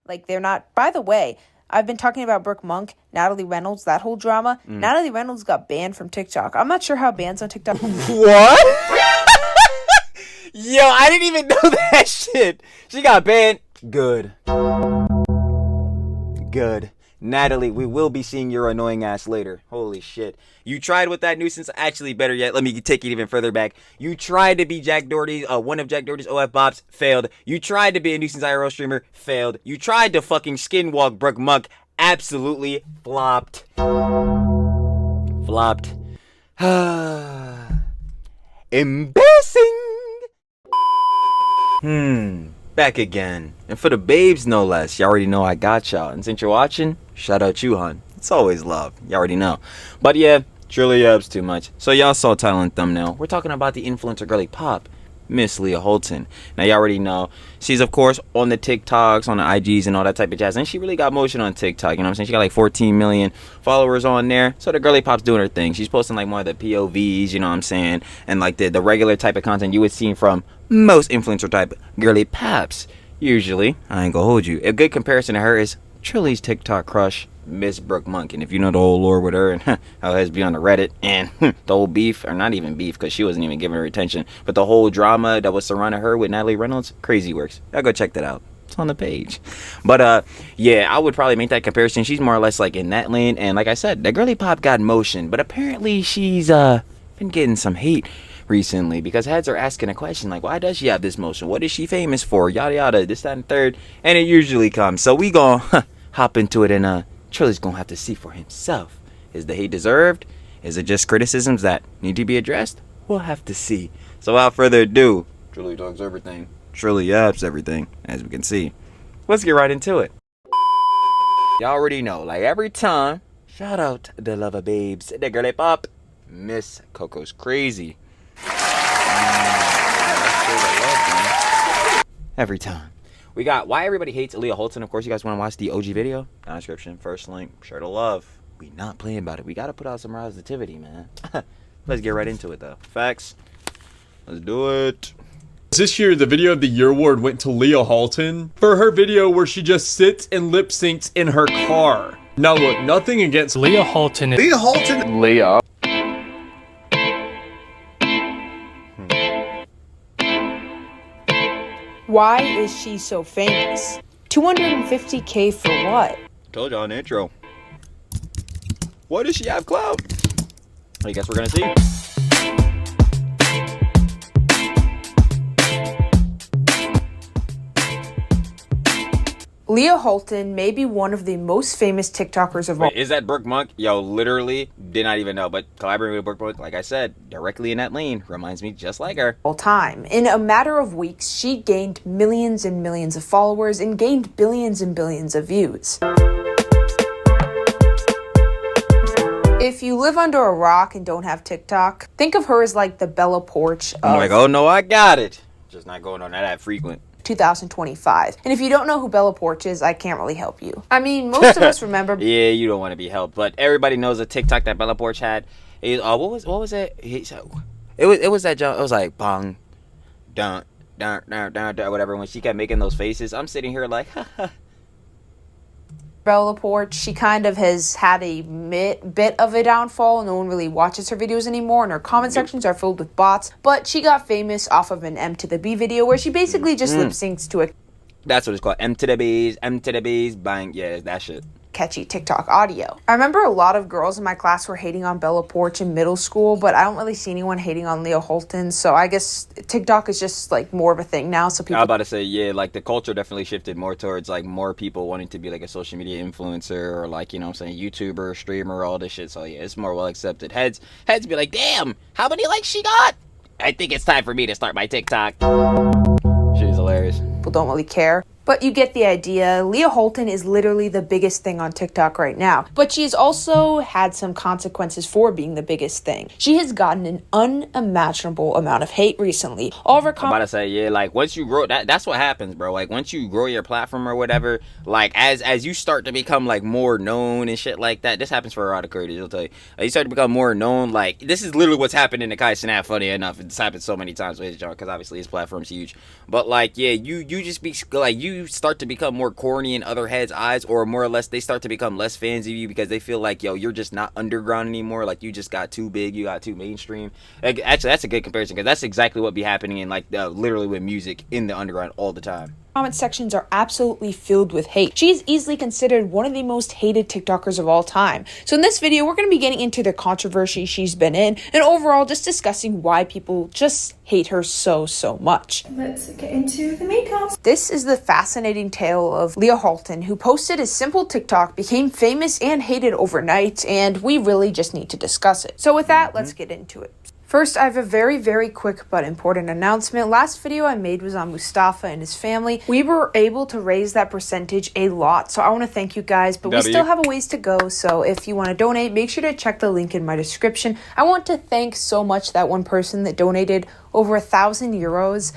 Like, they're not. By the way, I've been talking about Brooke Monk, Natalie Reynolds, that whole drama. Natalie Reynolds got banned from TikTok. I'm not sure how bans on TikTok. What? Yo, I didn't even know that shit. She got banned. Good. Good. Natalie, we will be seeing your annoying ass later. Holy shit. You tried with that nuisance. Actually, better yet, let me take it even further back. You tried to be Jack Doherty, one of Jack Doherty's OF bops, failed. You tried to be a nuisance IRL streamer, failed. You tried to fucking skinwalk Brooke Monk, absolutely flopped. Flopped. Embarrassing. Back again. And for the babes, no less. You already know I got y'all. And since you're watching, shout out you, hun. It's always love. You already know. But yeah, truly ups too much. So y'all saw title and thumbnail. We're talking about the influencer girly pop, Miss Leah Halton. Now you already know. She's of course on the TikToks, on the IGs and all that type of jazz. And she really got motion on TikTok. You know what I'm saying? She got like 14 million followers on there. So the girly pop's doing her thing. She's posting like more of the POVs, you know what I'm saying? And like the regular type of content you would see from most influencer type girly pops. Usually, I ain't gonna hold you. A good comparison to her is Trilly's TikTok crush, Miss Brooke Monk. And if you know the whole lore with her and how it has to be on the Reddit and the whole beef, or not even beef because she wasn't even giving her attention, but the whole drama that was surrounding her with Natalie Reynolds, crazy works. Y'all go check that out. It's on the page. But yeah, I would probably make that comparison. She's more or less like in that lane. And like I said, the girly pop got motion, but apparently she's been getting some hate recently because heads are asking a question like, why does she have this motion? What is she famous for? Yada yada, this, that, and third. And it usually comes. So we gonna hop into it, and Trilly's gonna have to see for himself. Is the hate deserved? Is it just criticisms that need to be addressed? We'll have to see. So without further ado, Trilly talks everything. Trilly yaps everything, as we can see. Let's get right into it. Y'all already know, like every time, shout out the lover babes, the girly pop, Miss Coco's crazy. Every time. We got why everybody hates Leah Halton. Of course, you guys want to watch the OG video? Down description, first link, share the love. We not playing about it. We got to put out some positivity, man. Let's get right into it, though. Facts. Let's do it. This year, the Video of the Year award went to Leah Halton for her video where she just sits and lip syncs in her car. Now look, nothing against Leah Halton. Leah Halton. Leah. Why is she so famous? 250K for what? Told y'all in the intro. Why does she have clout? I guess we're gonna see. Leah Halton may be one of the most famous TikTokers of all. Wait, is that Brooke Monk? Yo, literally did not even know. But collaborating with Brooke Monk, like I said, directly in that lane, reminds me just like her. All time. In a matter of weeks, she gained millions and millions of followers and gained billions and billions of views. If you live under a rock and don't have TikTok, think of her as like the Bella Poarch of... I'm like, oh no, I got it. Just not going on that frequent. 2025. And if you don't know who Bella Poarch is, I can't really help you. I mean, most of us remember... Yeah, you don't want to be helped, but everybody knows the TikTok that Bella Poarch had. What was it? It was that jump. It was like bong, dun, dun, dun, dun, dun, whatever. When she kept making those faces, I'm sitting here like, Bella Poarch, she kind of has had a bit of a downfall. No one really watches her videos anymore, and her comment sections are filled with bots. But she got famous off of an M to the B video where she basically just lip syncs to a... That's what it's called. M to the B's, bang. Yeah, that shit. Catchy TikTok audio. I remember a lot of girls in my class were hating on Bella Poarch in middle school, but I don't really see anyone hating on Leah Halton, so I guess TikTok is just like more of a thing now. So people... I was about to say, yeah, like the culture definitely shifted more towards like more people wanting to be like a social media influencer or like, you know what I'm saying, YouTuber, streamer, all this shit. So yeah, it's more well accepted. Heads be like, damn, how many likes she got? I think it's time for me to start my TikTok. She's hilarious. People don't really care. But you get the idea. Leah Halton is literally the biggest thing on TikTok right now. But she's also had some consequences for being the biggest thing. She has gotten an unimaginable amount of hate recently. All of her I'm about to say, yeah, like once you grow, that's what happens, bro. Like once you grow your platform or whatever, like as you start to become like more known and shit like that, this happens for a lot of creators, I'll tell you. You start to become more known, like this is literally what's happened in the Kai Snap, funny enough. It's happened so many times with his job because obviously his platform's huge. But like, yeah, you just be like, you you start to become more corny in other heads' eyes, or more or less they start to become less fans of you because they feel like, yo, you're just not underground anymore. Like, you just got too big, you got too mainstream. Like, actually, that's a good comparison because that's exactly what be happening in, like, literally with music in the underground all the time. Comment sections are absolutely filled with hate. She is easily considered one of the most hated TikTokers of all time. So in this video, we're going to be getting into the controversy she's been in, and overall just discussing why people just hate her so much. Let's get into the makeup. This is the fascinating tale of Leah Halton, who posted a simple TikTok, became famous and hated overnight, and we really just need to discuss it. So with that, let's get into it. First, I have a very quick but important announcement. Last video I made was on Mustafa and his family. We were able to raise that percentage a lot, so I want to thank you guys, but we still have a ways to go, so if you want to donate, make sure to check the link in my description. I want to thank so much that one person that donated over 1,000 euros.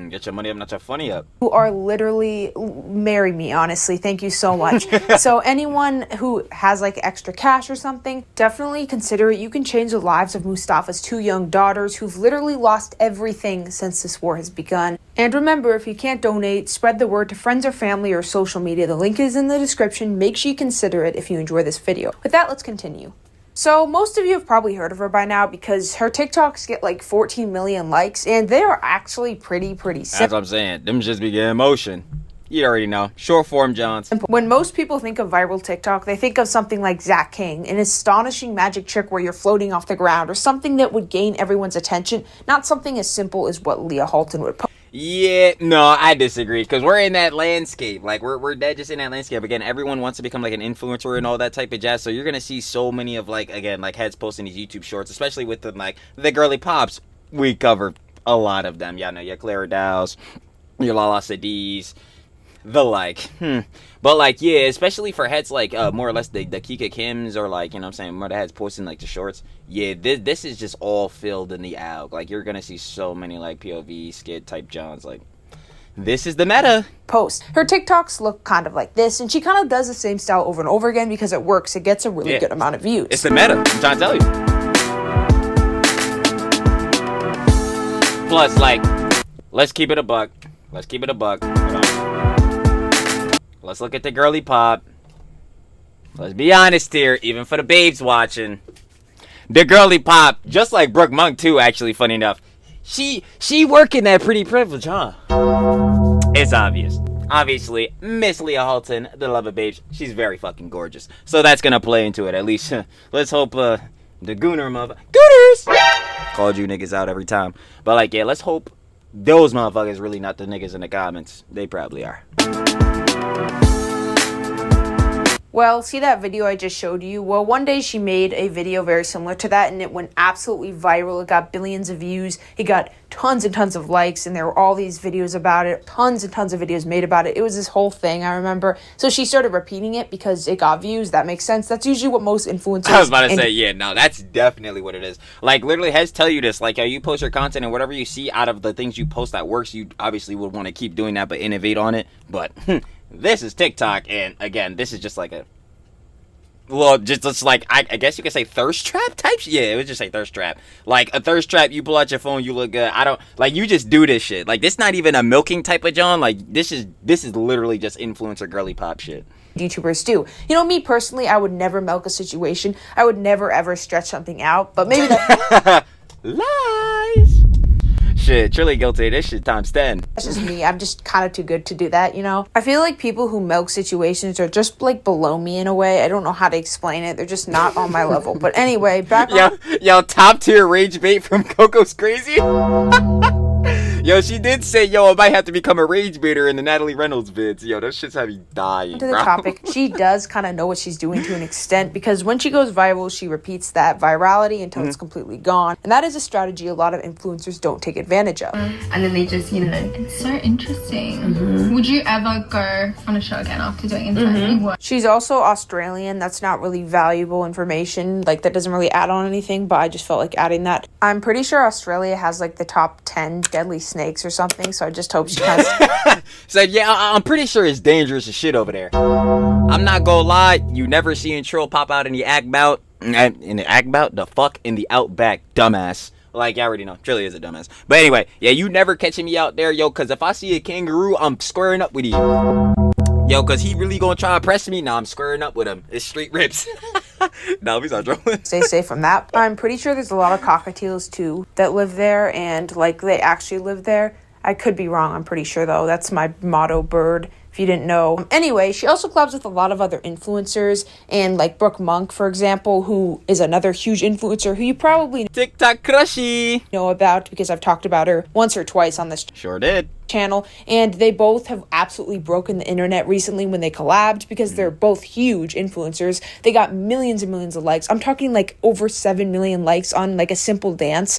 Get your money up, not your funny up. You are literally, marry me, honestly. Thank you so much. So anyone who has like extra cash or something, definitely consider it. You can change the lives of Mustafa's 2 young daughters who've literally lost everything since this war has begun. And remember, if you can't donate, spread the word to friends or family or social media. The link is in the description. Make sure you consider it if you enjoy this video. With that, let's continue. So most of you have probably heard of her by now because her TikToks get like 14 million likes, and they are actually pretty simple. That's what I'm saying. Them just be getting motion. You already know. Short form Johns. When most people think of viral TikTok, they think of something like Zach King, an astonishing magic trick where you're floating off the ground, or something that would gain everyone's attention, not something as simple as what Leah Halton would post. Yeah, no, I disagree, because we're in that landscape. Like, we're dead just in that landscape. Again, everyone wants to become, like, an influencer and all that type of jazz, so you're going to see so many of, like, again, like, heads posting these YouTube shorts, especially with the, like, the girly pops. We cover a lot of them. Y'all know your Clara Dows, your Lala Sadis, the like. But, like, yeah, especially for heads, like, more or less the Kika Kims, or, like, you know what I'm saying, more the heads posting, like, the shorts. Yeah, this is just all filled in the alg. Like, you're gonna see so many, like, POV, skit type Johns. Like, this is the meta. Post. Her TikToks look kind of like this, and she kind of does the same style over and over again because it works. It gets a really good amount of views. It's the meta, I'm trying to tell you. Plus, like, let's keep it a buck. Let's keep it a buck. Hold on. Let's look at the girly pop. Let's be honest here, even for the babes watching. The girly pop, just like Brooke Monk too, actually, funny enough. She working that pretty privilege, huh? It's obvious. Obviously, Miss Leah Halton, the love of babes, she's very fucking gorgeous. So that's gonna play into it, at least. Let's hope, the Gooner Gooners! Called you niggas out every time. But, like, yeah, let's hope those motherfuckers really not the niggas in the comments. They probably are. Well, see that video I just showed you? Well, one day she made a video very similar to that, and it went absolutely viral. It got billions of views. It got tons and tons of likes, and there were all these videos about it. Tons and tons of videos made about it. It was this whole thing, I remember. So she started repeating it because it got views. That makes sense. That's usually what most influencers... I was about to say, yeah, no, that's definitely what it is. Like, literally, heads tell you this. Like, you post your content, and whatever you see out of the things you post that works, you obviously would want to keep doing that, but innovate on it. But this is TikTok, and again, this is just like a... Well, just like, I guess you could say thirst trap type shit. Yeah, it would just say thirst trap. Like, a thirst trap, you pull out your phone, you look good. Like, you just do this shit. Like, this not even a milking type of John. Like, this is literally just influencer girly pop shit. YouTubers do. You know, me personally, I would never milk a situation. I would never ever stretch something out, but maybe that... Lies! Shit, truly guilty. This shit times 10. That's just me. I'm just kind of too good to do that, you know? I feel like people who milk situations are just, like, below me in a way. I don't know how to explain it. They're just not on my level. But anyway, back on... Yo, top tier rage bait from Coco's Crazy? Yo, she did say, yo, I might have to become a rage baiter in the Natalie Reynolds vids. Yo, that shit's have you dying, to the topic, she does kind of know what she's doing to an extent, because when she goes viral, she repeats that virality until it's completely gone. And that is a strategy a lot of influencers don't take advantage of. And then they just, you know... It's so interesting. Would you ever go on a show again after doing insanity work? She's also Australian. That's not really valuable information. Like, that doesn't really add on anything, but I just felt like adding that. I'm pretty sure Australia has, like, the top 10 deadly snakes or something, so I just hope she kind of... So, yeah, I'm pretty sure it's dangerous as shit over there. I'm not gonna lie, you never seen Trill pop out in the outback, dumbass. Like, you already know, Trilly is a dumbass. But anyway, yeah, you never catching me out there, yo, because if I see a kangaroo, I'm squaring up with you. Yo, because he really gonna try to press me? Nah, I'm squaring up with him. It's straight rips. No, we start trolling. Stay safe from that. I'm pretty sure there's a lot of cockatiels, too, that live there, and, like, they actually live there. I could be wrong, I'm pretty sure, though. That's my motto bird, if you didn't know. Anyway, she also collabs with a lot of other influencers, and like Brooke Monk, for example, who is another huge influencer who you probably TikTok crushy know about because I've talked about her once or twice on this sure did channel, and they both have absolutely broken the internet recently when they collabed because they're both huge influencers. They got millions and millions of likes. I'm talking like over 7 million likes on like a simple dance.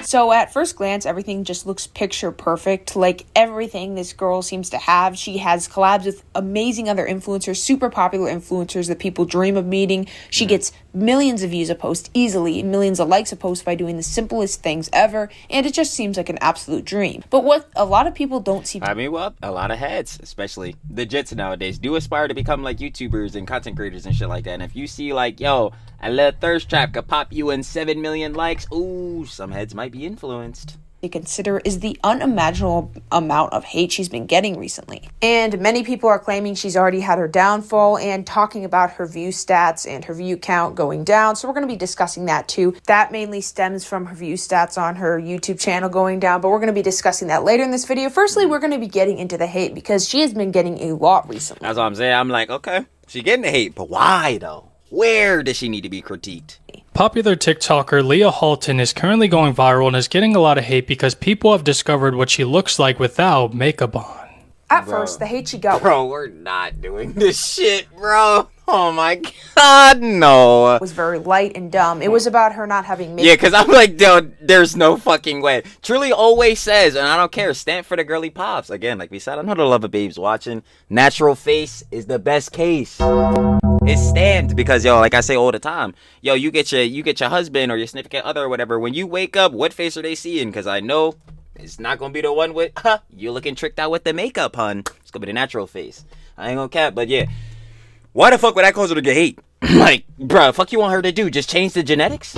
So at first glance, everything just looks picture perfect. Like everything this girl seems to have. She has collabs with amazing other influencers, super popular influencers that people dream of meeting. She gets millions of views a post easily, millions of likes a post by doing the simplest things ever. And it just seems like an absolute dream. But what a lot of people don't see. I mean, well, a lot of heads, especially the Jits nowadays, do aspire to become like YouTubers and content creators and shit like that. And if you see like, yo, a little thirst trap could pop you in 7 million likes, ooh, some heads might be influenced. To consider is the unimaginable amount of hate she's been getting recently. And many people are claiming she's already had her downfall and talking about her view stats and her view count going down. So we're going to be discussing that too. That mainly stems from her view stats on her YouTube channel going down, but we're going to be discussing that later in this video. Firstly, we're going to be getting into the hate because she has been getting a lot recently. That's what I'm saying. I'm like, okay, she getting the hate, but why though? Where does she need to be critiqued? Popular TikToker Leah Halton is currently going viral and is getting a lot of hate because people have discovered what she looks like without makeup on. At first, the hate she got we're not doing this shit, bro. Oh my god, no. Was very light and dumb. It was about her not having makeup. Yeah, because I'm like, dude, there's no fucking way. Truly always says, and I don't care, stand for the girly pops. Again, like we said, I know the love of babes watching. Natural face is the best case. It stands because, yo, like I say all the time, yo, you get your husband or your significant other or whatever. When you wake up, what face are they seeing? Because I know it's not gonna be the one with, you looking tricked out with the makeup, hun. It's gonna be the natural face. I ain't gonna cap, but yeah, why the fuck would that cause her to get hate? Like, bruh, fuck you want her to do? Just change the genetics?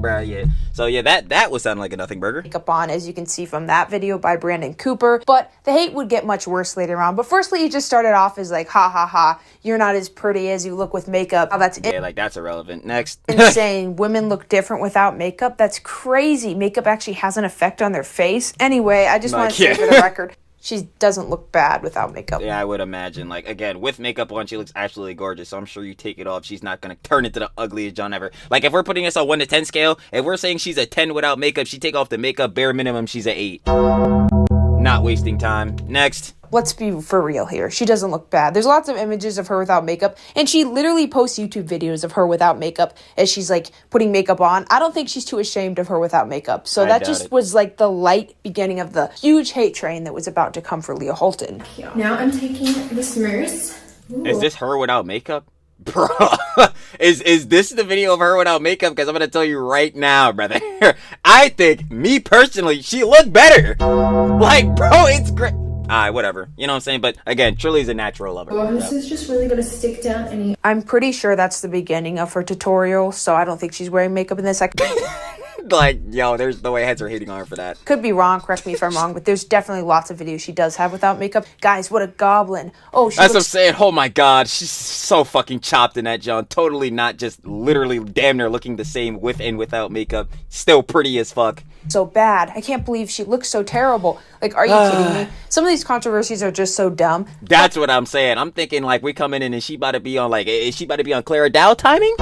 Bruh, yeah. So yeah, that was sounding like a nothing burger. Makeup on, as you can see from that video by Brandon Cooper, but the hate would get much worse later on. But firstly, it just started off as like, ha ha ha, you're not as pretty as you look with makeup. Oh, that's yeah, like that's irrelevant. Next. Saying women look different without makeup. That's crazy. Makeup actually has an effect on their face. Anyway, I just want to say for the record, she doesn't look bad without makeup. Yeah, I would imagine. Like, again, with makeup on, she looks absolutely gorgeous. So I'm sure you take it off, she's not going to turn into the ugliest John ever. Like, if we're putting this on 1 to 10 scale, if we're saying she's a 10 without makeup, she take off the makeup, bare minimum, she's an 8. Not wasting time. Next. Let's be for real here. She doesn't look bad. There's lots of images of her without makeup, and she literally posts YouTube videos of her without makeup as she's like putting makeup on. I don't think she's too ashamed of her without makeup. So that just was like the light beginning of the huge hate train that was about to come for Leah Halton. Now I'm taking this mousse. Is this her without makeup? Bro, is this the video of her without makeup? Because I'm going to tell you right now, brother. I think, me personally, she looked better. Like, bro, it's great. Alright, whatever. You know what I'm saying? But again, Trilly's a natural lover. Oh, this is just really gonna stick down any. I'm pretty sure that's the beginning of her tutorial, so I don't think she's wearing makeup in this. Like, yo, there's no way heads are hating on her for that. Could be wrong, correct me if I'm wrong, but there's definitely lots of videos she does have without makeup. Guys, what a goblin. Oh, she that's what I'm saying. Oh my god, she's so fucking chopped in that John. Totally not just literally damn near looking the same with and without makeup. Still pretty as fuck. So bad. I can't believe she looks so terrible. Like, are you kidding me? Some of these controversies are just so dumb. That's what I'm saying. I'm thinking like we coming in and she about to be on like, is she about to be on Clara Dow timing?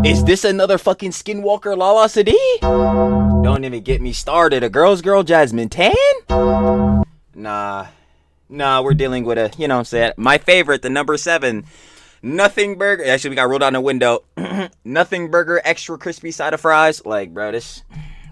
Is this another fucking Skinwalker Lala Sadie? Don't even get me started. A girl's girl Jasmine Tan? Nah, we're dealing with a, you know what I'm saying, my favorite, the number 7. Nothing burger. Actually, we got rolled down the window. Nothing burger, extra crispy side of fries. Like, bro, this,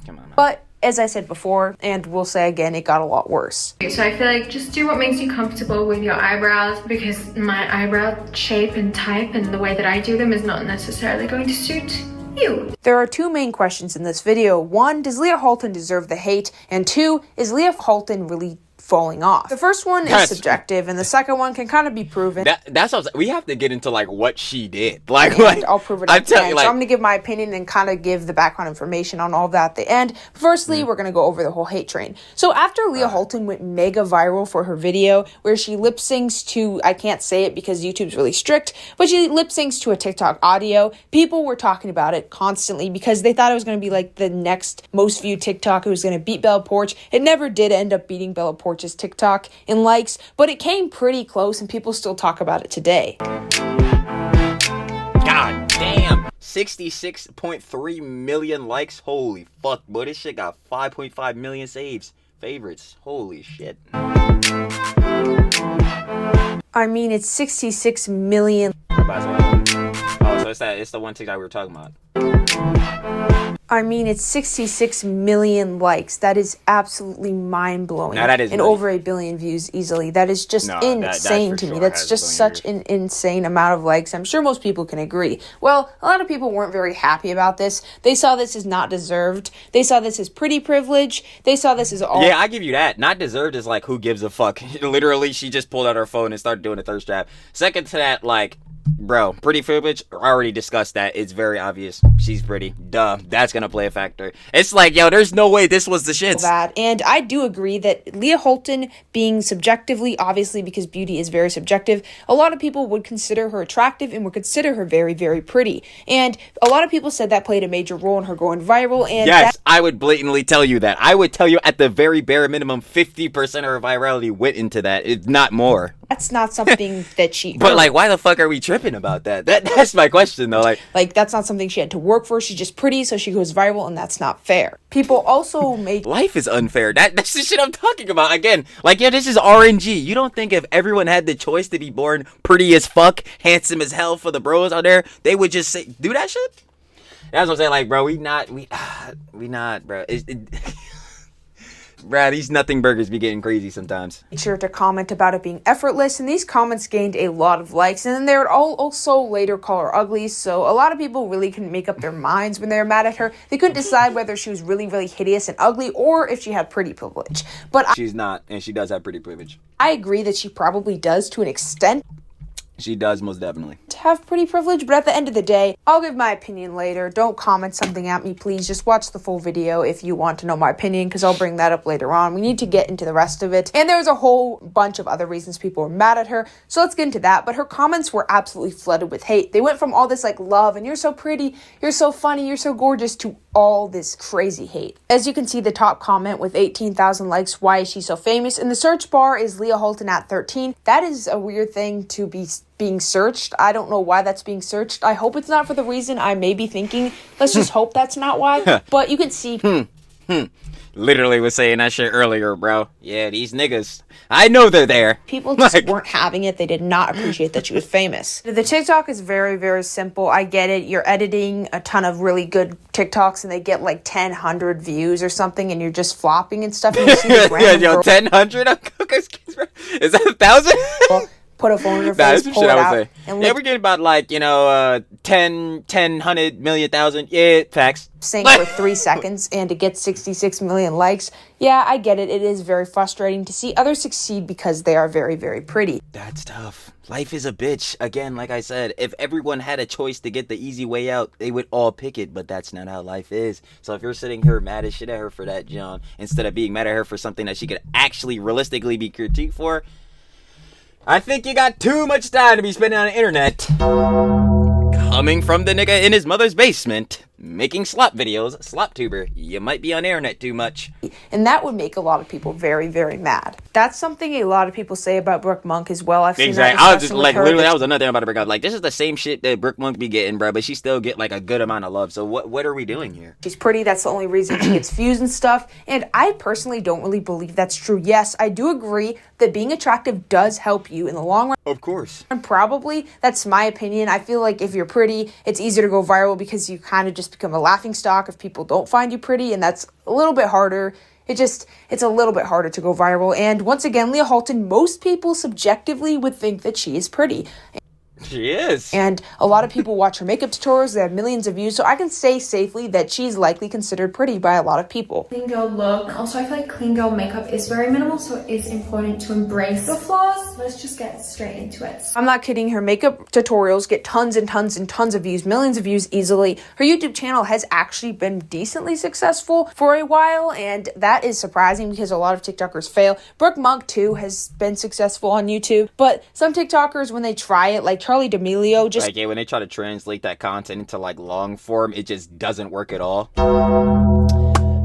come on, man. But as I said before, and we'll say again, it got a lot worse. So I feel like just do what makes you comfortable with your eyebrows, because my eyebrow shape and type and the way that I do them is not necessarily going to suit you. There are 2 main questions in this video. 1, does Leah Halton deserve the hate? And 2, is Leah Halton really falling off. The first one is That's- subjective, and the second one can kind of be proven. That's what we have to get into like what she did. Like I'll prove it I'm at the telling end. you, So I'm going to give my opinion and kind of give the background information on all of that at the end. Firstly, we're going to go over the whole hate train. So after Leah Halton went mega viral for her video where she lip syncs to, I can't say it because YouTube's really strict, but she lip syncs to a TikTok audio, people were talking about it constantly because they thought it was going to be like the next most viewed TikTok. It was going to beat Bella Porch. It never did end up beating Bella Porch's TikTok in likes, but it came pretty close and people still talk about it today. God damn, 66.3 million likes. Holy fuck, boy, this shit got 5.5 million saves, favorites. Holy shit. I mean, it's 66 million. Oh, so it's the one TikTok we were talking about. I mean, it's 66 million likes. That is absolutely mind-blowing. No, that is and really- over 1 billion views easily. That is just No, insane that to for me. sure That's has just 1 such billion an insane amount of likes. I'm sure most people can agree. Well, a lot of people weren't very happy about this. They saw this as not deserved. They saw this as pretty privilege. They saw this as all... Yeah, I give you that. Not deserved is like, who gives a fuck? Literally, she just pulled out her phone and started doing a thirst trap. Second to that, like, bro, pretty privilege, I already discussed that. It's very obvious. She's pretty. Duh. That's gonna play a factor. It's like, yo, there's no way this was the shits. That. And I do agree that Leah Halton being subjectively, obviously because beauty is very subjective, a lot of people would consider her attractive and would consider her very, very pretty. And a lot of people said that played a major role in her going viral. And Yes, I would blatantly tell you that. I would tell you at the very bare minimum, 50% of her virality went into that, if not more. that's not something that she... But like, why the fuck are we tripping about that? That's my question though. Like, that's not something she had to work for. She's just pretty, so she goes viral, and that's not fair. People also make... Life is unfair. That's the shit I'm talking about. Again, like, yeah, this is RNG. You don't think if everyone had the choice to be born pretty as fuck, handsome as hell for the bros out there, they would just say, do that shit? That's what I'm saying. Like, bro, we not, bro. Bruh, these nothing burgers be getting crazy sometimes. Made sure to comment about it being effortless, and these comments gained a lot of likes, and then they would all also later call her ugly, so a lot of people really couldn't make up their minds when they were mad at her. They couldn't decide whether she was really, really hideous and ugly, or if she had pretty privilege. But She's not, and she does have pretty privilege. I agree that she probably does to an extent She does, most definitely. to have pretty privilege, but at the end of the day, I'll give my opinion later. Don't comment something at me, please. Just watch the full video if you want to know my opinion, because I'll bring that up later on. We need to get into the rest of it. And there was a whole bunch of other reasons people were mad at her, so let's get into that. But her comments were absolutely flooded with hate. They went from all this like love and you're so pretty, you're so funny, you're so gorgeous, to all this crazy hate. As you can see, the top comment with 18,000 likes, why is she so famous? In the search bar is Leah Halton at 13. That is a weird thing to be being searched. I don't know why that's being searched. I hope it's not for the reason I may be thinking. Let's just hope that's not why. But you can see... Literally was saying that shit earlier, bro. Yeah, these niggas. I know they're there. People just weren't having it. They did not appreciate that she was famous. The TikTok is very, very simple. I get it. You're editing a ton of really good TikToks and they get like 1,000 views or something and you're just flopping and stuff. And you see this Yeah, random yo, girl 1,000 on Coco's Kids, bro. Is that 1,000? put a phone in her Nah, face, that's some pull shit it I out, would say. and Yeah, lip we're getting about like, 10, 100 million, 1,000. Yeah, facts. sync for 3 seconds and to get 66 million likes. Yeah, I get it. It is very frustrating to see others succeed because they are very, very pretty. That's tough. Life is a bitch. Again, like I said, if everyone had a choice to get the easy way out, they would all pick it, but that's not how life is. So if you're sitting here mad as shit at her for that, John, instead of being mad at her for something that she could actually realistically be critiqued for, I think you got too much time to be spending on the internet. Coming from the nigga in his mother's basement, making slop videos, slop tuber, you might be on the internet too much. And that would make a lot of people very, very mad. That's something a lot of people say about Brooke Monk as well. I've seen that Exactly. I was just discussion with like, her literally, that that was another thing I'm about to bring up. Like, this is the same shit that Brooke Monk be getting, bro, but she still get like a good amount of love. So what are we doing here? she's pretty. That's the only reason she gets views and stuff. And I personally don't really believe that's true. Yes, I do agree that being attractive does help you in the long run. Of course. Probably. That's my opinion. I feel like if you're pretty, it's easier to go viral because you kind of just become a laughingstock if people don't find you pretty, and that's a little bit harder. It's a little bit harder to go viral. And once again, Leah Halton, most people subjectively would think that she is pretty. She is. And a lot of people watch her makeup tutorials. They have millions of views. So I can say safely that she's likely considered pretty by a lot of people. Clean girl look. Also, I feel like clean girl makeup is very minimal, so it is important to embrace the flaws. Let's just get straight into it. I'm not kidding. Her makeup tutorials get tons and tons and tons of views, millions of views easily. Her YouTube channel has actually been decently successful for a while, and that is surprising because a lot of TikTokers fail. Brooke Monk, too, has been successful on YouTube, but some TikTokers, when they try it, like Charlie D'Amelio, just... Like, yeah, when they try to translate that content into, like, long form, it just doesn't work at all.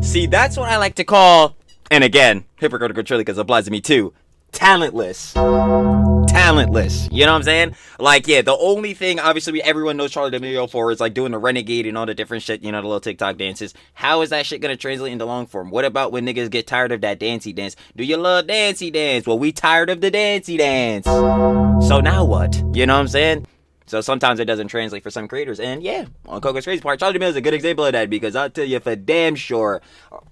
See, that's what I like to call, and again, hypocritical truly because it applies to me too, talentless. Talentless. You know what I'm saying? Like, yeah, the only thing, obviously, everyone knows Charlie D'Amelio for is, like, doing the renegade and all the different shit, you know, the little TikTok dances. How is that shit gonna translate into long form? What about when niggas get tired of that dancey dance? Do you love dancey dance? Well, we tired of the dancey dance. So now what? You know what I'm saying? So sometimes it doesn't translate for some creators. And yeah, on Coco's Crazy Part, Charlie D'Amelio is a good example of that because I'll tell you for damn sure.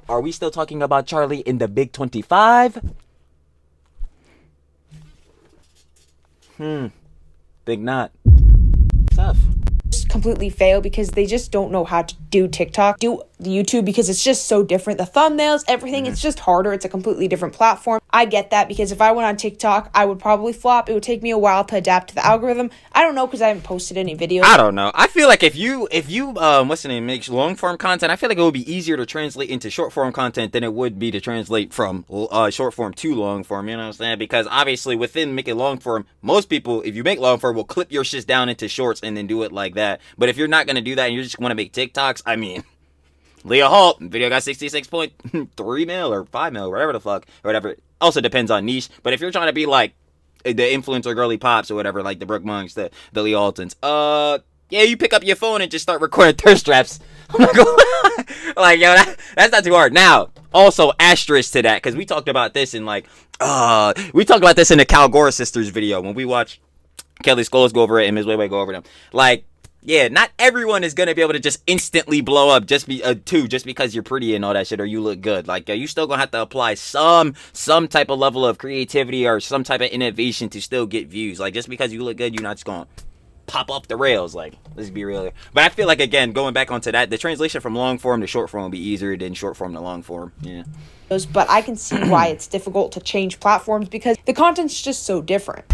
Are we still talking about Charlie in the Big 25? Think not. Tough. Completely fail because they just don't know how to do TikTok, do YouTube, because it's just so different. The thumbnails, everything, it's just harder. It's a completely different platform. I get that because if I went on TikTok, I would probably flop. It would take me a while to adapt to the algorithm. I don't know because I haven't posted any videos. I don't know. I feel like if you what's the name, makes long form content, I feel like it would be easier to translate into short form content than it would be to translate from short form to long form. You know what I'm saying? Because obviously within making long form, most people, if you make long form, will clip your shit down into shorts and then do it like that. But if you're not gonna do that and you just want to make TikToks, I mean, Leah Halton video got 66.3 mil or 5 mil, whatever the fuck, or whatever. Also depends on niche. But if you're trying to be like the influencer girly pops or whatever, like the Brooke Monks, the Leah Haltons, yeah, you pick up your phone and just start recording thirst traps. I'm not gonna lie. Like, yo, that's not too hard. Now, also asterisk to that, because we talked about this in like, we talked about this in the Calgora Sisters video when we watched Kelly Scholes go over it and Ms. Weiwei go over them. Like, yeah, not everyone is gonna be able to just instantly blow up just because you're pretty and all that shit or you look good. Like, you still gonna have to apply some type of level of creativity or some type of innovation to still get views. Like, just because you look good, you're not just gonna pop off the rails. Like, let's be real here. But I feel like, again, going back onto that, the translation from long form to short form will be easier than short form to long form. Yeah. But I can see why it's difficult to change platforms because the content's just so different.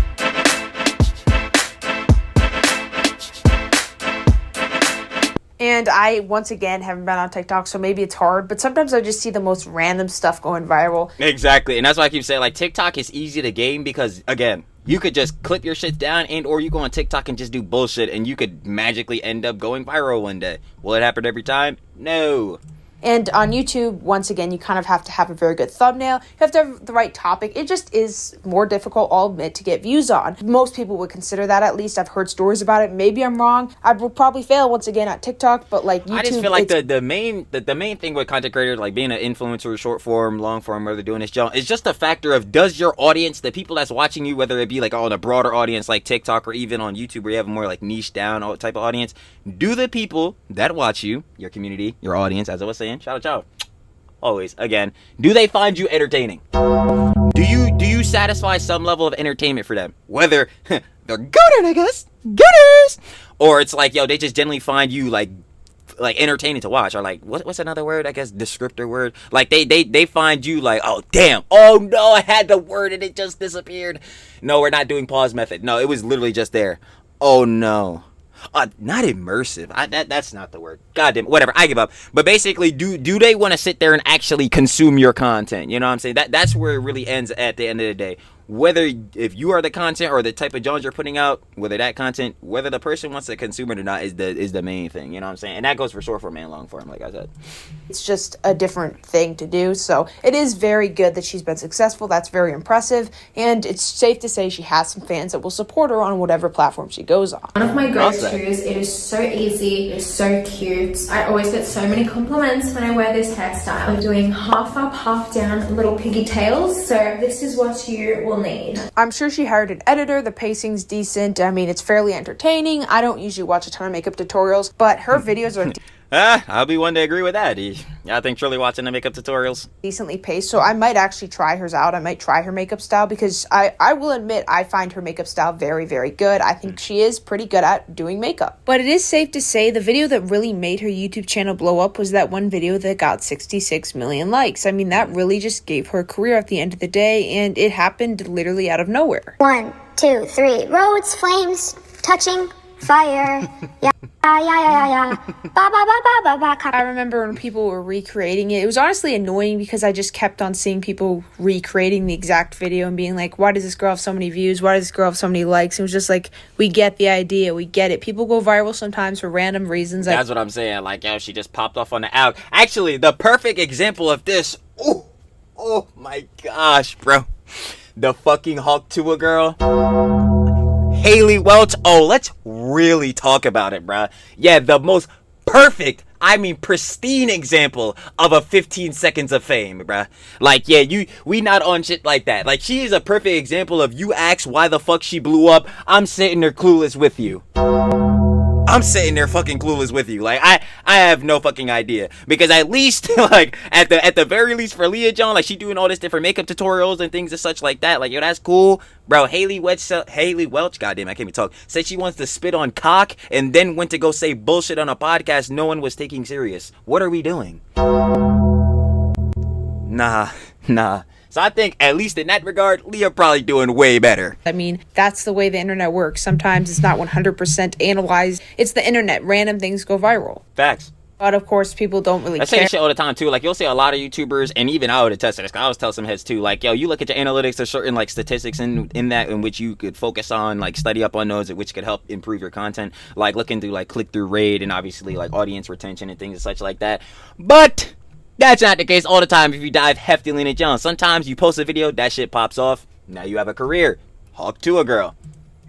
And I, once again, haven't been on TikTok, so maybe it's hard, but sometimes I just see the most random stuff going viral. Exactly, and that's why I keep saying, like, TikTok is easy to game because, again, you could just clip your shit down and or you go on TikTok and just do bullshit and you could magically end up going viral one day. Will it happen every time? No. And on YouTube, once again, you kind of have to have a very good thumbnail. You have to have the right topic. It just is more difficult, I'll admit, to get views on. Most people would consider that, at least. I've heard stories about it. Maybe I'm wrong. I will probably fail once again at TikTok, but like YouTube, I just feel like the main thing with content creators, like being an influencer, short form, long form, whether they're doing this job, is just a factor of, does your audience, the people that's watching you, whether it be like on a broader audience like TikTok or even on YouTube where you have a more like niche down type of audience, do the people that watch you, your community, your audience, as I was saying, shout out, always, again, do they find you entertaining? Do you satisfy some level of entertainment for them? Whether they're gooder niggas, gooders, or it's like, yo, they just generally find you like entertaining to watch, or like what's another word, I guess, descriptor word, like they find you like, oh damn, oh no, I had the word and it just disappeared. No, we're not doing pause method. No, it was literally just there. Oh no. Not immersive. That's not the word. Goddamn, whatever. I give up. But basically, do they want to sit there and actually consume your content? You know what I'm saying? That's where it really ends at the end of the day. Whether if you are the content or the type of genres you're putting out, whether that content, whether the person wants to consume it or not, is the main thing. You know what I'm saying? And that goes for short form and long form, like I said. It's just a different thing to do. So it is very good that she's been successful. That's very impressive. And it's safe to say she has some fans that will support her on whatever platform she goes on. One of my go-tos, it is so easy, it's so cute. I always get so many compliments when I wear this hairstyle. I'm doing half up, half down little piggy tails. So this is what you will need. I'm sure she hired an editor. The pacing's decent. I mean, it's fairly entertaining. I don't usually watch a ton of makeup tutorials, but her videos are... I'll be one to agree with that. I think Trilly watching the makeup tutorials. Decently paced, so I might actually try hers out. I might try her makeup style because I will admit I find her makeup style very, very good. I think she is pretty good at doing makeup. But it is safe to say the video that really made her YouTube channel blow up was that one video that got 66 million likes. I mean, that really just gave her a career at the end of the day, and it happened literally out of nowhere. 1, 2, 3. Roads, flames, touching, fire. Yeah. Yeah. Ba ba ba ba ba ba. I remember when people were recreating it. It was honestly annoying because I just kept on seeing people recreating the exact video and being like, why does this girl have so many views? Why does this girl have so many likes? It was just like, we get the idea. We get it. People go viral sometimes for random reasons. That's what I'm saying. Like, yo, she just popped off on the out. Actually, the perfect example of this. Oh my gosh, bro. The fucking Hawk Tua girl. Haley Welch. Oh, let's really talk about it, bruh. Yeah, the most perfect, I mean pristine example of a 15 seconds of fame, bruh. Like, yeah, we not on shit like that. Like, she is a perfect example of you ask why the fuck she blew up. I'm sitting there clueless with you. I'm sitting there fucking clueless with you. Like, I have no fucking idea. Because at least, like, at the very least for Leah John, like, she doing all this different makeup tutorials and things and such like that. Like, yo, that's cool. Bro, Haley Welch, goddamn, I can't even talk, said she wants to spit on cock and then went to go say bullshit on a podcast no one was taking serious. What are we doing? Nah. So I think, at least in that regard, Leah probably doing way better. I mean, that's the way the internet works. Sometimes it's not 100% analyzed. It's the internet. Random things go viral. Facts. But of course, people don't really I say care. this shit all the time too. Like, you'll see a lot of YouTubers, and even I would attest to this, 'cause I always tell some heads too, like, yo, you look at your analytics, there's certain like statistics in that in which you could focus on, like study up on those, which could help improve your content. Like looking through like click-through rate and obviously like audience retention and things and such like that. But that's not the case all the time if you dive heftily into John. Sometimes you post a video, that shit pops off, now you have a career. Hawk to a girl.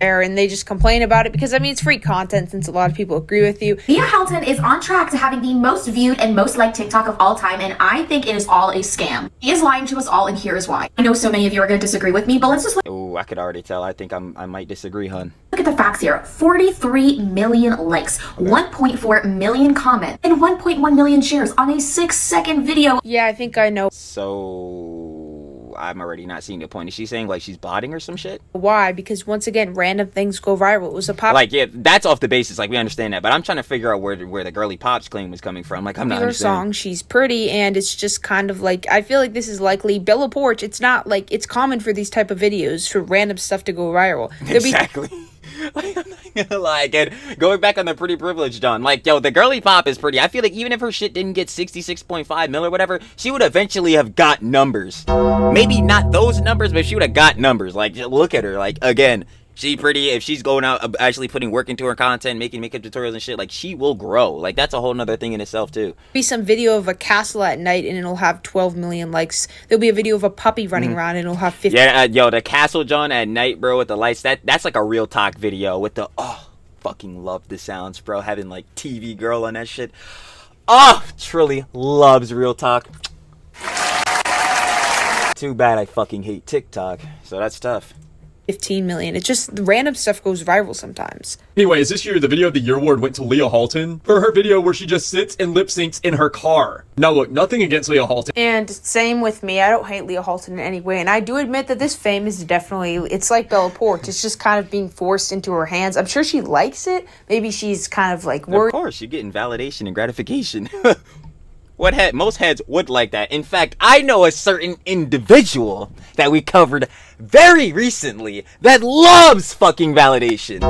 And they just complain about it because, I mean, it's free content since a lot of people agree with you. Leah Halton is on track to having the most viewed and most liked TikTok of all time, and I think it is all a scam. He is lying to us all, and here is why. I know so many of you are going to disagree with me, but let's just Oh, I could already tell. I think I might disagree, hun. look at the facts here. 43 million likes, 1.4 million comments, and 1.1 million shares on a 6-second video. Yeah, I think I know So I'm already not seeing the point. Is she saying like she's botting or some shit? why. Because once again, random things go viral. It was a Like, yeah, that's off the basis. Like, we understand that, but I'm trying to figure out where the girly pops claim was coming from. Like, I'm not popular understanding. song. She's pretty, and it's just kind of like, I feel like this is likely Bella Porch. It's not like it's common for these type of videos for random stuff to go viral. Exactly. Like, I'm not gonna lie, again, going back on the pretty privilege, John. Like, yo, the girly pop is pretty. I feel like even if her shit didn't get 66.5 mil or whatever, she would eventually have got numbers. Maybe not those numbers, but she would have got numbers. Like, look at her. Like, again, she pretty. If she's going out actually putting work into her content, making makeup tutorials and shit, like, she will grow. Like, that's a whole nother thing in itself too. Be some video of a castle at night and it'll have 12 million likes. There'll be a video of a puppy running around and it'll have 50. Yeah, yo, the castle, John, at night, bro, with the lights. That's like a real talk video with the fucking love the sounds, bro. Having like TV girl on that shit. Oh, Trilly loves real talk. Too bad I fucking hate TikTok, so that's tough. 15 million. It just, random stuff goes viral sometimes. Anyways, this year the Video of the Year award went to Leah Halton for her video where she just sits and lip syncs in her car. Now look, nothing against Leah Halton. And same with me. I don't hate Leah Halton in any way. And I do admit that this fame is definitely, it's like Bella Porch. It's just kind of being forced into her hands. I'm sure she likes it. Maybe she's kind of like worried. Of course, you're getting validation and gratification. Most heads would like that. In fact, I know a certain individual that we covered very recently that loves fucking validation.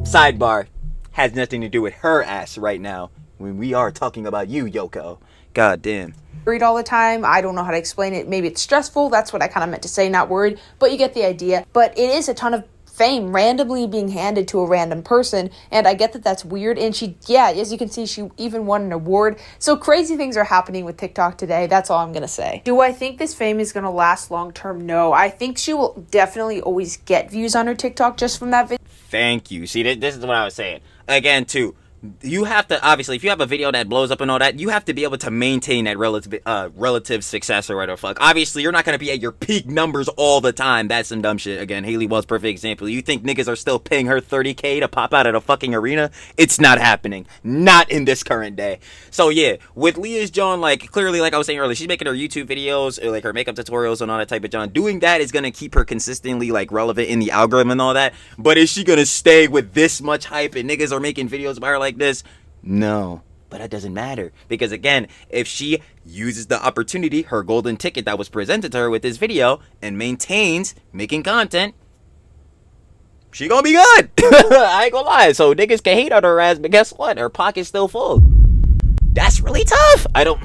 Sidebar. Has nothing to do with her ass right now when we are talking about you, Yoko. God damn. Worried all the time. I don't know how to explain it. Maybe it's stressful. That's what I kind of meant to say, not worried. But you get the idea. But it is a ton of fame randomly being handed to a random person, and I get that that's weird. And she, yeah, as you can see, she even won an award. So crazy things are happening with TikTok today. That's all I'm gonna say. Do I think this fame is gonna last long term? No. I think she will definitely always get views on her TikTok just from that video. Thank you. See, this is what I was saying. Again, too, you have to, obviously, if you have a video that blows up and all that, you have to be able to maintain that relative success or whatever the fuck. Obviously, you're not going to be at your peak numbers all the time. That's some dumb shit. Again, Haley Wells, perfect example. You think niggas are still paying her $30K to pop out at a fucking arena? It's not happening. Not in this current day. So yeah, with Leah's John, like, clearly, like I was saying earlier, she's making her YouTube videos, or like her makeup tutorials and all that type of John. Doing that is going to keep her consistently, like, relevant in the algorithm and all that. But is she going to stay with this much hype and niggas are making videos about her like this? No, but that doesn't matter, because again, if she uses the opportunity, her golden ticket that was presented to her with this video, and maintains making content, she gonna be good. I ain't gonna lie. So niggas can hate on her ass, but guess what, her pocket's still full. That's really tough. I don't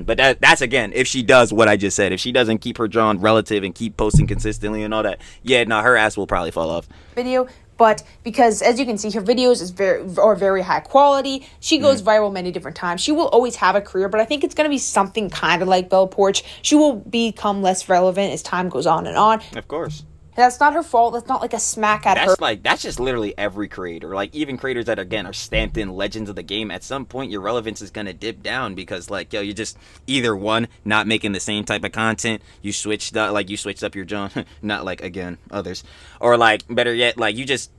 but that's again, if she does what I just said. If she doesn't keep her drawn relative and keep posting consistently and all that, yeah, no, her ass will probably fall off. Video, but because as you can see, her videos are very high quality. She goes viral many different times. She will always have a career, but I think it's going to be something kind of like Bella Poarch. She will become less relevant as time goes on and on. Of course. That's not her fault. That's not like a smack at her. That's just literally every creator. Like, even creators that, again, are stamped in legends of the game, at some point your relevance is gonna dip down, because, like, yo, you just either, one, not making the same type of content, you switched up your genre, not like, again, others, or like, better yet, like, you just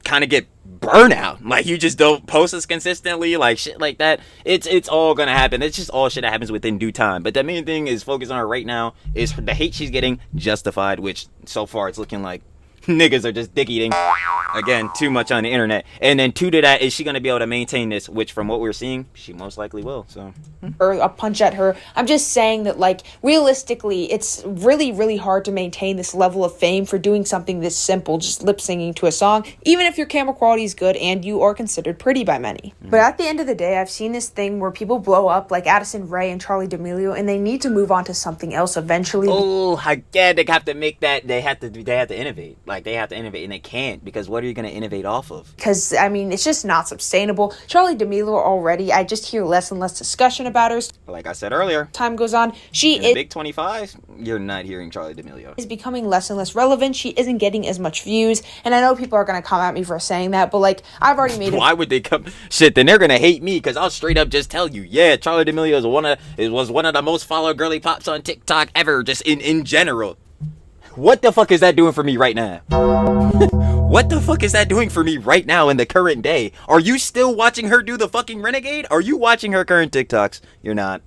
kind of get burnout, like, you just don't post as consistently, like, shit like that. It's all gonna happen. It's just all shit that happens within due time. But the main thing is focus on her right now is the hate she's getting justified, which so far it's looking like niggas are just dick eating, again, too much on the internet. And then two to that, is she gonna be able to maintain this, which from what we're seeing, she most likely will. So, or a punch at her. I'm just saying that, like, realistically, it's really, really hard to maintain this level of fame for doing something this simple, just lip singing to a song, even if your camera quality is good and you are considered pretty by many. But at the end of the day, I've seen this thing where people blow up like Addison Rae and Charli D'Amelio, and they need to move on to something else eventually. Oh, again, they have to make that. They have to innovate. Like, they have to innovate, and they can't, because what are you going to innovate off of? Because, I mean, it's just not sustainable. Charli D'Amelio already, I just hear less and less discussion about her. Like I said earlier, time goes on, in the Big 25, you're not hearing Charli D'Amelio. Is becoming less and less relevant. She isn't getting as much views, and I know people are going to come at me for saying that, but, like, I've already made it. Why would they come? Shit, then they're going to hate me, because I'll straight up just tell you, yeah, Charli D'Amelio was one of the most followed girly pops on TikTok ever, just in general. What the fuck is that doing for me right now? What the fuck is that doing for me right now in the current day? Are you still watching her do the fucking Renegade? Are you watching her current TikToks? You're not.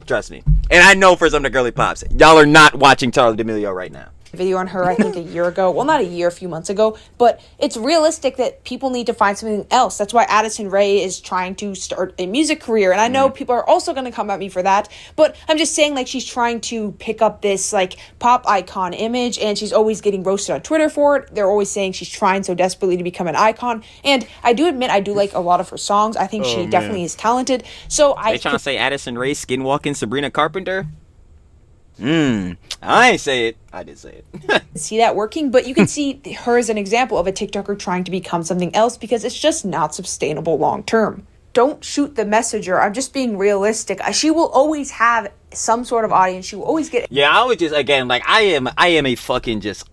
Trust me. And I know for some of the girly pops, y'all are not watching Charli D'Amelio right now. Video on her, I think, a year ago. Well, not a year, a few months ago. But it's realistic that people need to find something else. That's why Addison Rae is trying to start a music career. And I know people are also going to come at me for that. But I'm just saying, like, she's trying to pick up this, like, pop icon image. And she's always getting roasted on Twitter for it. They're always saying she's trying so desperately to become an icon. And I do admit, I do like a lot of her songs. I think she definitely is talented. So They trying to say Addison Rae skinwalking Sabrina Carpenter? I ain't say it. I did say it. See that working, but you can see her as an example of a TikToker trying to become something else, because it's just not sustainable long term. Don't shoot the messenger. I'm just being realistic. She will always have some sort of audience. She will always get. Yeah, I would just, again, like, I am a fucking just,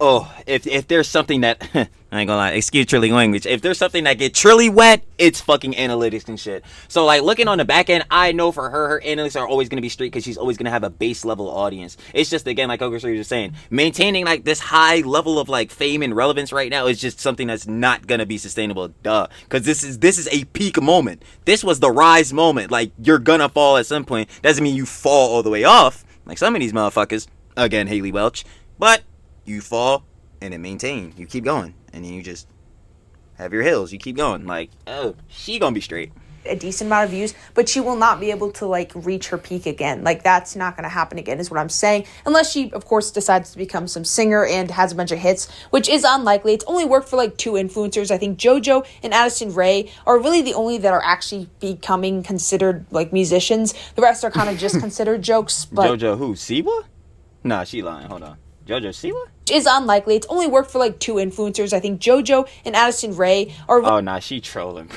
if there's something that I ain't gonna lie, excuse Trilly language, if there's something that get Trilly wet, it's fucking analytics and shit. So, like, looking on the back end, I know for her analytics are always gonna be straight, because she's always gonna have a base level audience. It's just, again, like Ogre was just saying, maintaining, like, this high level of, like, fame and relevance right now is just something that's not gonna be sustainable. Because this is a peak moment. This was the rise moment. Like, you're gonna fall at some point. Doesn't mean you fall all the way off, like some of these motherfuckers, again, Haley Welch, but you fall and then maintain. You keep going, and then you just have your hills. You keep going. Like, oh, she gonna be straight. A decent amount of views, but she will not be able to, like, reach her peak again. Like, that's not going to happen again, is what I'm saying, unless she, of course, decides to become some singer and has a bunch of hits, which is unlikely. It's only worked for, like, 2 influencers. I think JoJo and Addison Rae are really the only that are actually becoming considered, like, musicians. The rest are kind of just considered jokes. But JoJo who? Siwa? Nah, she lying. Hold on. JoJo Siwa? Is unlikely. It's only worked for, like, 2 influencers. I think JoJo and Addison Rae are. Oh, nah, she trolling.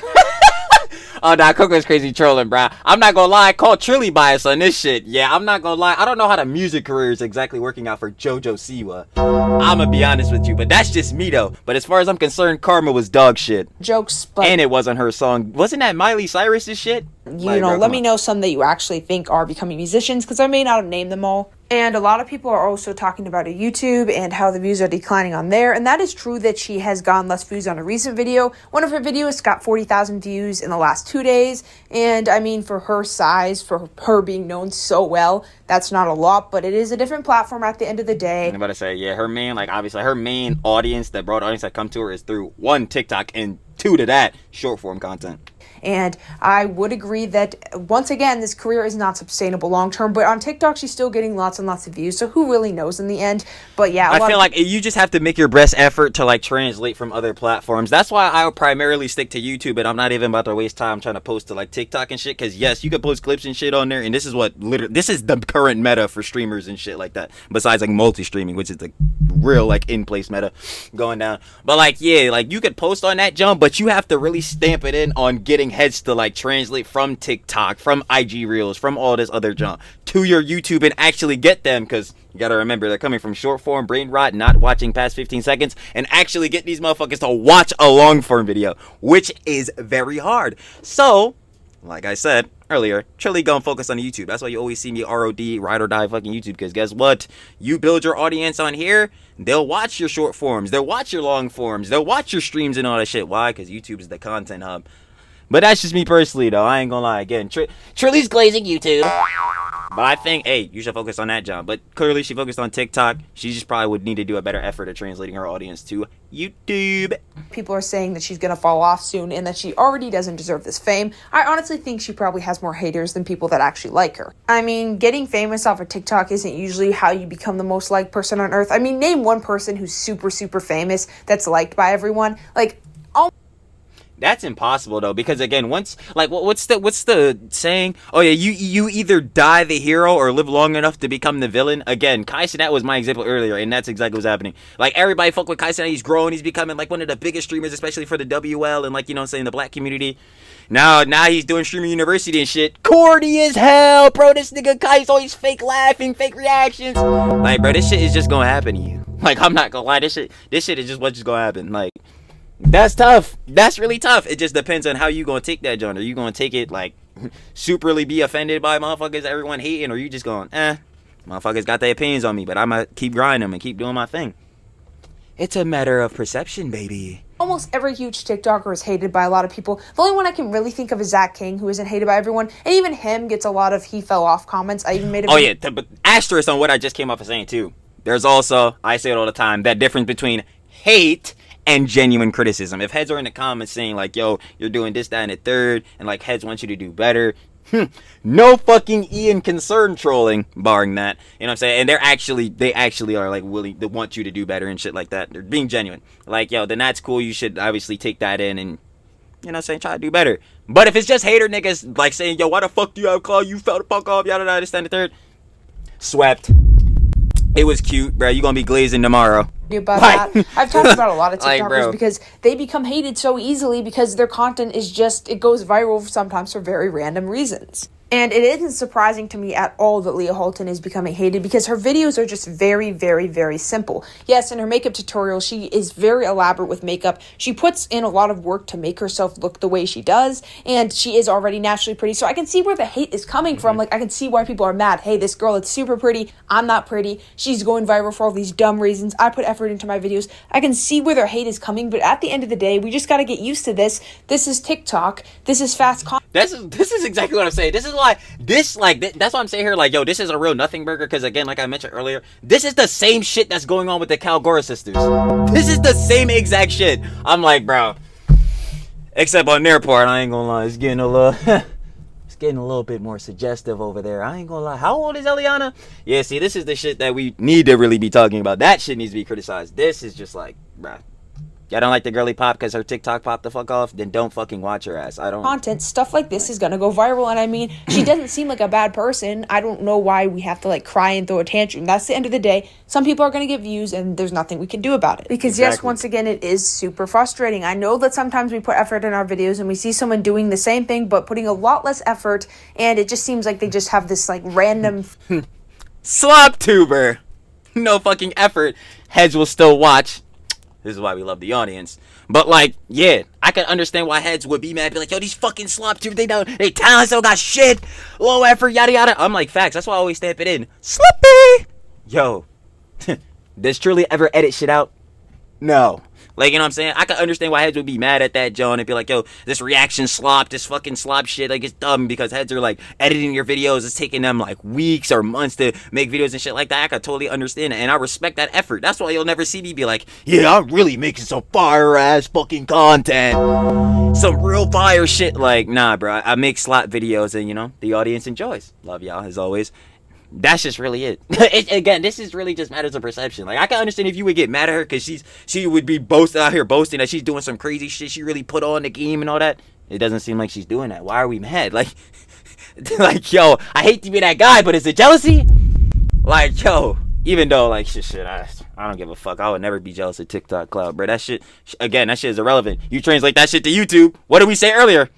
Oh, nah, Coco's crazy trolling, bruh. I'm not gonna lie, I call Trilly bias on this shit. Yeah, I'm not gonna lie. I don't know how the music career is exactly working out for JoJo Siwa. I'ma be honest with you, but that's just me though. But as far as I'm concerned, Karma was dog shit. Jokes, but And it wasn't her song. Wasn't that Miley Cyrus's shit? you know, let me know some that you actually think are becoming musicians, because I may not name them all. And a lot of people are also talking about her YouTube and how the views are declining on there. And that is true that she has gotten less views on a recent video. One of her videos got 40,000 views in the last 2 days. And I mean, for her size, for her being known so well, that's not a lot, but it is a different platform at the end of the day. I'm about to say, yeah, her main, like, obviously, her main audience, that broad audience that come to her is through one, TikTok, and two to that, short form content. And I would agree that, once again, this career is not sustainable long term. But on TikTok, she's still getting lots and lots of views. So who really knows in the end? But yeah, I feel like you just have to make your best effort to like translate from other platforms. That's why I primarily stick to YouTube, and I'm not even about to waste time trying to post to like TikTok and shit. Because yes, you can post clips and shit on there, and this is the current meta for streamers and shit like that. Besides like multi-streaming, which is the real like in-place meta going down. But like, yeah, like you could post on that jump, but you have to really stamp it in on getting heads to like translate from TikTok, from IG Reels, from all this other junk to your YouTube and actually get them, because you gotta remember they're coming from short form brain rot, not watching past 15 seconds, and actually get these motherfuckers to watch a long form video, which is very hard. So like I said earlier, Trilly gonna focus on YouTube. That's why you always see me ROD, ride or die fucking YouTube, because guess what? You build your audience on here, they'll watch your short forms, they'll watch your long forms, they'll watch your streams and all that shit. Why? Because YouTube is the content hub. But that's just me personally, though. I ain't gonna lie. Again, Trilly's glazing YouTube. But I think, hey, you should focus on that job. But clearly, she focused on TikTok. She just probably would need to do a better effort at translating her audience to YouTube. people are saying that she's going to fall off soon and that she already doesn't deserve this fame. I honestly think she probably has more haters than people that actually like her. I mean, getting famous off of TikTok isn't usually how you become the most liked person on earth. I mean, name one person who's super, super famous that's liked by everyone. Like, That's impossible though, because again, once like what's the saying? Oh yeah, you either die the hero or live long enough to become the villain. Again, Kai Cenat was my example earlier, and that's exactly what's happening. Like everybody fuck with Kai Cenat, he's growing, he's becoming like one of the biggest streamers, especially for the WL and like, you know what I'm saying, the black community. Now he's doing streaming university and shit. Corny as hell, bro. This nigga Kai's always fake laughing, fake reactions. Like, bro, this shit is just gonna happen to you. Like, I'm not gonna lie, this shit is just what's just gonna happen. Like, that's tough. That's really tough. It just depends on how you gonna take that, John. Are you gonna take it like superly be offended by motherfuckers, everyone hating, or you just going, motherfuckers got their opinions on me, but I'ma keep grinding them and keep doing my thing. It's a matter of perception, baby. almost every huge TikToker is hated by a lot of people. The only one I can really think of is Zach King, who isn't hated by everyone. And even him gets a lot of he fell off comments. I even made a video. But asterisk on what I just came off of saying too. There's also, I say it all the time, that difference between hate and genuine criticism. If heads are in the comments saying like, yo, you're doing this, that, and the third, and like heads want you to do better, no fucking Ian concern trolling, barring that. You know what I'm saying? And they actually are like willing to want you to do better and shit like that. They're being genuine. Like, yo, then that's cool. You should obviously take that in and, you know what I'm saying, try to do better. But if it's just hater niggas like saying, yo, why the fuck do you have Clout? You fell the fuck off, yada yada, this, that, and the third. Swept. It was cute, bro. You gonna be glazing tomorrow. About that. I've talked about a lot of TikTokers Like, because they become hated so easily because their content is just, it goes viral sometimes for very random reasons. And it isn't surprising to me at all that Leah Halton is becoming hated because her videos are just very, very, very simple. Yes, in her makeup tutorial, she is very elaborate with makeup. She puts in a lot of work to make herself look the way she does, and she is already naturally pretty. So I can see where the hate is coming from. Like, I can see why people are mad. Hey, this girl is super pretty. I'm not pretty. She's going viral for all these dumb reasons. I put effort into my videos. I can see where their hate is coming, but at the end of the day, we just got to get used to this. This is TikTok. This is fast content. This is exactly what I'm saying. This is why that's what I'm saying here. Like, yo, this is a real nothing burger. Because again, like I mentioned earlier, this is the same shit that's going on with the Calgora sisters. This is the same exact shit. I'm like, bro. Except on their part, I ain't gonna lie, it's getting a little bit more suggestive over there. I ain't gonna lie. How old is Eliana? Yeah, see, this is the shit that we need to really be talking about. That shit needs to be criticized. This is just like, bruh. Y'all don't like the girly pop because her TikTok popped the fuck off? Then don't fucking watch her ass. I don't. Content, stuff like this is gonna go viral. And I mean, she doesn't seem like a bad person. I don't know why we have to like cry and throw a tantrum. That's the end of the day. Some people are gonna get views and there's nothing we can do about it. Because yes, once again, it is super frustrating. I know that sometimes we put effort in our videos and we see someone doing the same thing but putting a lot less effort, and it just seems like they just have this like random slop tuber. No fucking effort. Heads will still watch. This is why we love the audience. But like, yeah, I can understand why heads would be mad. Be like, yo, these fucking slop tubers, they talent still got shit. Low effort, yada yada. I'm like, facts. That's why I always stamp it in. Slippy. Yo, does Truly ever edit shit out? No. Like, you know what I'm saying? I can understand why heads would be mad at that, John, and be like, yo, this reaction slop, this fucking slop shit, like, it's dumb because heads are, like, editing your videos. It's taking them, like, weeks or months to make videos and shit like that. I can totally understand it, and I respect that effort. That's why you'll never see me be like, yeah, I'm really making some fire-ass fucking content. Some real fire shit. Like, nah, bro. I make slop videos, and, you know, the audience enjoys. Love y'all, as always. That's just really it. Again, this is really just matters of perception. Like, I can understand if you would get mad at her because she would be out here boasting that she's doing some crazy shit. She really put on the game and all that. It doesn't seem like she's doing that. Why are we mad? Like, like, yo, I hate to be that guy, but is it jealousy? Like, yo, even though, like, shit, I don't give a fuck. I would never be jealous of TikTok Clout, bro. That shit, again, that shit is irrelevant. You translate that shit to YouTube. What did we say earlier?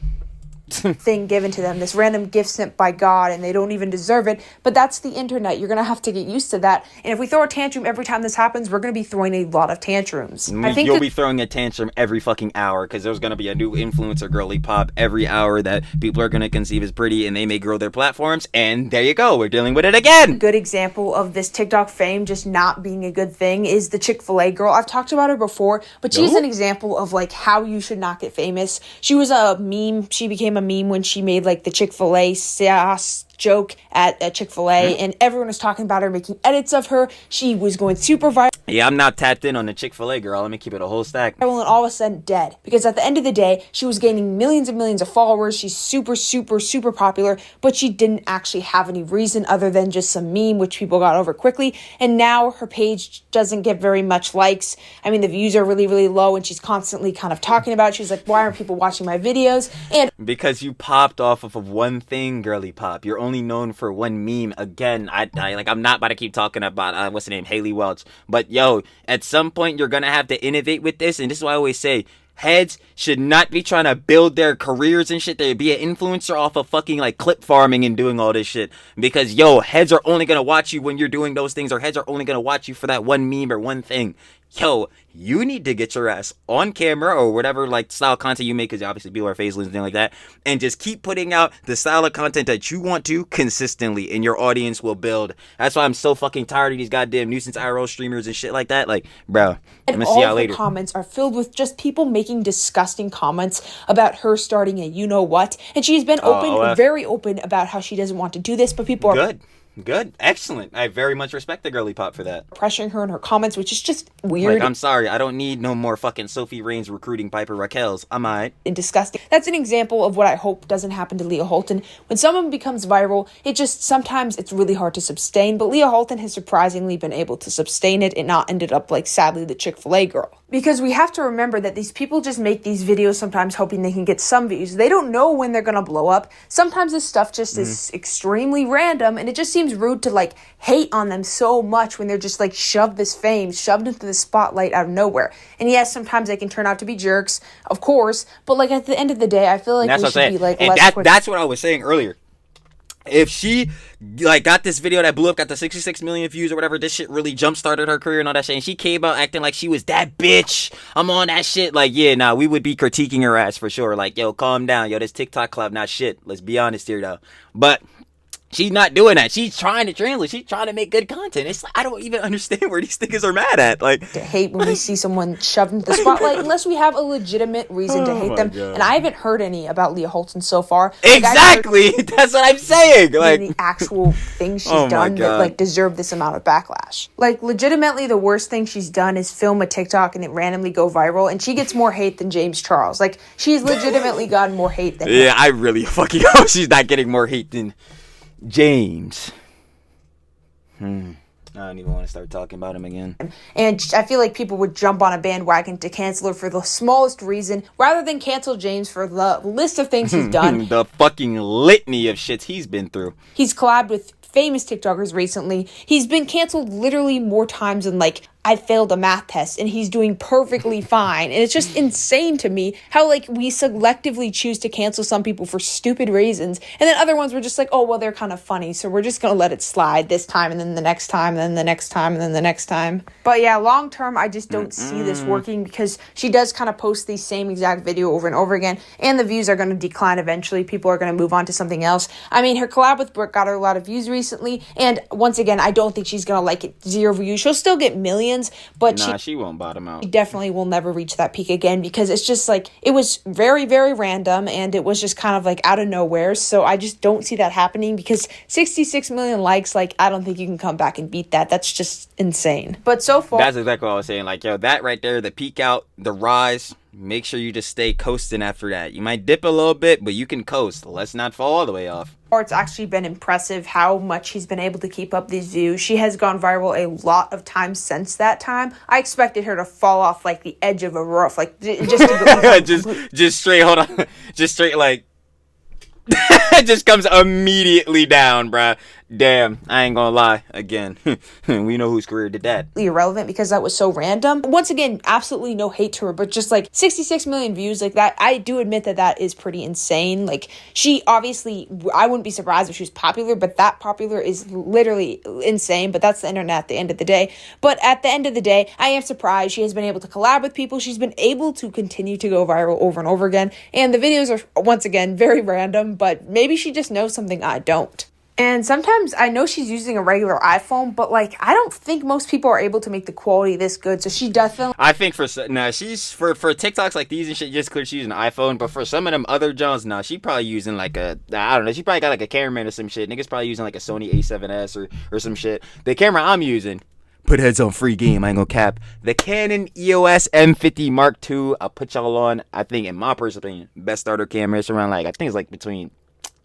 thing given to them, this random gift sent by God, and they don't even deserve it. But that's the internet. You're gonna have to get used to that. And if we throw a tantrum every time this happens, we're gonna be throwing a lot of tantrums. I think you'll be throwing a tantrum every fucking hour because there's gonna be a new influencer girly pop every hour that people are gonna conceive as pretty, and they may grow their platforms. And there you go, we're dealing with it again. A good example of this TikTok fame just not being a good thing is the Chick-fil-A girl. I've talked about her before, but she's an example of like how you should not get famous. She was a meme. She became a meme when she made like the Chick-fil-A sauce joke at Chick-fil-A, and everyone was talking about her, making edits of her. She was going super viral. Yeah, I'm not tapped in on the Chick-fil-A girl. Let me keep it a whole stack. And all of a sudden dead, because at the end of the day, she was gaining millions and millions of followers. She's super, super, super popular, but she didn't actually have any reason other than just some meme, which people got over quickly. And now her page doesn't get very much likes. I mean, the views are really, really low, and she's constantly kind of talking about it. She's like, why aren't people watching my videos? And because you popped off of one thing, girly pop. You're only known for one meme. Again, I'm not about to keep talking about what's the name, Haley Welch, but yo, at some point you're gonna have to innovate with this, and this is why I always say heads should not be trying to build their careers and shit. They'd be an influencer off of fucking like clip farming and doing all this shit, because yo, heads are only gonna watch you when you're doing those things, or heads are only gonna watch you for that one meme or one thing. Yo, you need to get your ass on camera or whatever like style content you make, because obviously people are faceless and things like that, and just keep putting out the style of content that you want to consistently, and your audience will build. That's why I'm so fucking tired of these goddamn nuisance IRL streamers and shit like that. Like, bro, I'm gonna see y'all later. All the comments are filled with just people making disgusting comments about her starting a you-know-what, and she's been very open about how she doesn't want to do this, but people are Good. Excellent. I very much respect the girly pop for that. pressuring her in her comments, which is just weird. Like, I'm sorry, I don't need no more fucking Sophie Raines recruiting Piper Raquels. I'm alright. And disgusting. That's an example of what I hope doesn't happen to Leah Halton. When someone becomes viral, sometimes it's really hard to sustain, but Leah Halton has surprisingly been able to sustain it and not ended up like, sadly, the Chick-fil-A girl. Because we have to remember that these people just make these videos sometimes hoping they can get some views. They don't know when they're gonna blow up. Sometimes this stuff just is extremely random, and it just seems rude to like hate on them so much when they're just like shoved into the spotlight out of nowhere. And yes, sometimes they can turn out to be jerks, of course, but like at the end of the day, I feel like we should be like less quick. That's what I was saying earlier. If she like got this video that blew up, got the 66 million views or whatever, this shit really jump started her career and all that shit, and she came out acting like she was that bitch, I'm on that shit, like, yeah, nah, we would be critiquing her ass for sure. Like, yo, calm down, yo, this TikTok club not shit. Let's be honest here though. But she's not doing that. She's trying to translate. She's trying to make good content. It's like, I don't even understand where these niggas are mad at. Like, to hate when we see someone shoved into the spotlight, unless we have a legitimate reason to hate them. God. And I haven't heard any about Leah Halton so far. Exactly. That's what I'm saying. Like, the actual things she's done that like deserve this amount of backlash. Like, legitimately, the worst thing she's done is film a TikTok and it randomly go viral, and she gets more hate than James Charles. Like, she's legitimately gotten more hate than him. I really fucking hope she's not getting more hate than James. I don't even want to start talking about him again. And I feel like people would jump on a bandwagon to cancel her for the smallest reason rather than cancel James for the list of things he's done. The fucking litany of shits he's been through. He's collabed with famous TikTokers recently. He's been canceled literally more times than like I failed a math test and he's doing perfectly fine. And it's just insane to me how like we selectively choose to cancel some people for stupid reasons. And then other ones were just like, oh, well, they're kind of funny. So we're just going to let it slide this time and then the next time and then the next time and then the next time. But yeah, long term, I just don't see this working because she does kind of post the same exact video over and over again. And the views are going to decline eventually. People are going to move on to something else. I mean, her collab with Brooke got her a lot of views recently. And once again, I don't think she's going to like it 0 views. She'll still get millions. But she won't bottom out. She definitely will never reach that peak again because it's just like it was very, very random and it was just kind of like out of nowhere. So I just don't see that happening because 66 million likes, like I don't think you can come back and beat that. That's just insane. But so far, that's exactly what I was saying. Like, yo, that right there, the peak out, the rise. Make sure you just stay coasting after that. You might dip a little bit, but you can coast. Let's not fall all the way off. It's actually been impressive how much he's been able to keep up these views. She has gone viral a lot of times since that time. I expected her to fall off like the edge of a roof, like just to go just straight. Hold on, just straight like. It just comes immediately down, bruh. Damn, I ain't gonna lie. Again, we know whose career did that. Irrelevant because that was so random. Once again, absolutely no hate to her, but just like 66 million views like that, I do admit that that is pretty insane. Like she obviously, I wouldn't be surprised if she was popular, but that popular is literally insane. But that's the internet at the end of the day. But at the end of the day, I am surprised she has been able to collab with people. She's been able to continue to go viral over and over again. And the videos are, once again, very random, but maybe she just knows something I don't. And sometimes I know she's using a regular iPhone, but like I don't think most people are able to make the quality this good. So she definitely. I think she's for TikToks like these and shit. Just clear she's using an iPhone, but for some of them other Jones, she probably using like I don't know. She probably got like a cameraman or some shit. Niggas probably using like a Sony A7S or some shit. The camera I'm using. Put heads on free game. I ain't gonna cap. The Canon EOS M50 Mark II. I'll put y'all on. I think in my personal opinion, best starter camera. It's around like I think it's like between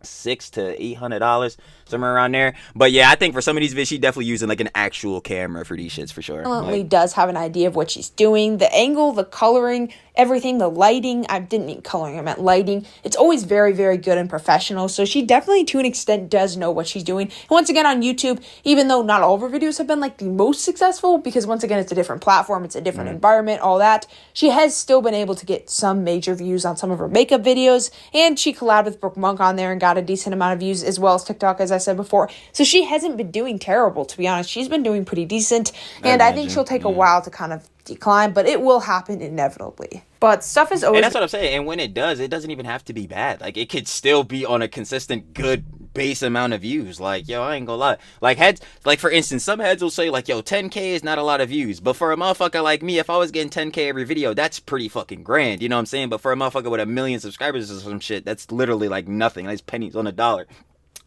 $600 to $800, somewhere around there. But yeah, I think for some of these videos, she definitely using like an actual camera for these shits for sure. Definitely does have an idea of what she's doing. The angle, the coloring, everything, the lighting. I didn't mean coloring, I meant lighting. It's always very, very good and professional. So she definitely, to an extent, does know what she's doing. And once again, on YouTube, even though not all of her videos have been like the most successful, because once again, it's a different platform, it's a different environment, all that, she has still been able to get some major views on some of her makeup videos. And she collabed with Brooke Monk on there and got a decent amount of views, as well as TikTok, as I said before. So she hasn't been doing terrible, to be honest. She's been doing pretty decent. And I think she'll take a while to kind of decline, but it will happen inevitably. But stuff is always... And that's what I'm saying. And when it does, it doesn't even have to be bad. Like, it could still be on a consistent, good base amount of views. Like, yo, I ain't gonna lie. Like, heads... Like, for instance, some heads will say, like, yo, 10K is not a lot of views. But for a motherfucker like me, if I was getting 10K every video, that's pretty fucking grand. You know what I'm saying? But for a motherfucker with 1 million subscribers or some shit, that's literally, like, nothing. That's pennies on a dollar.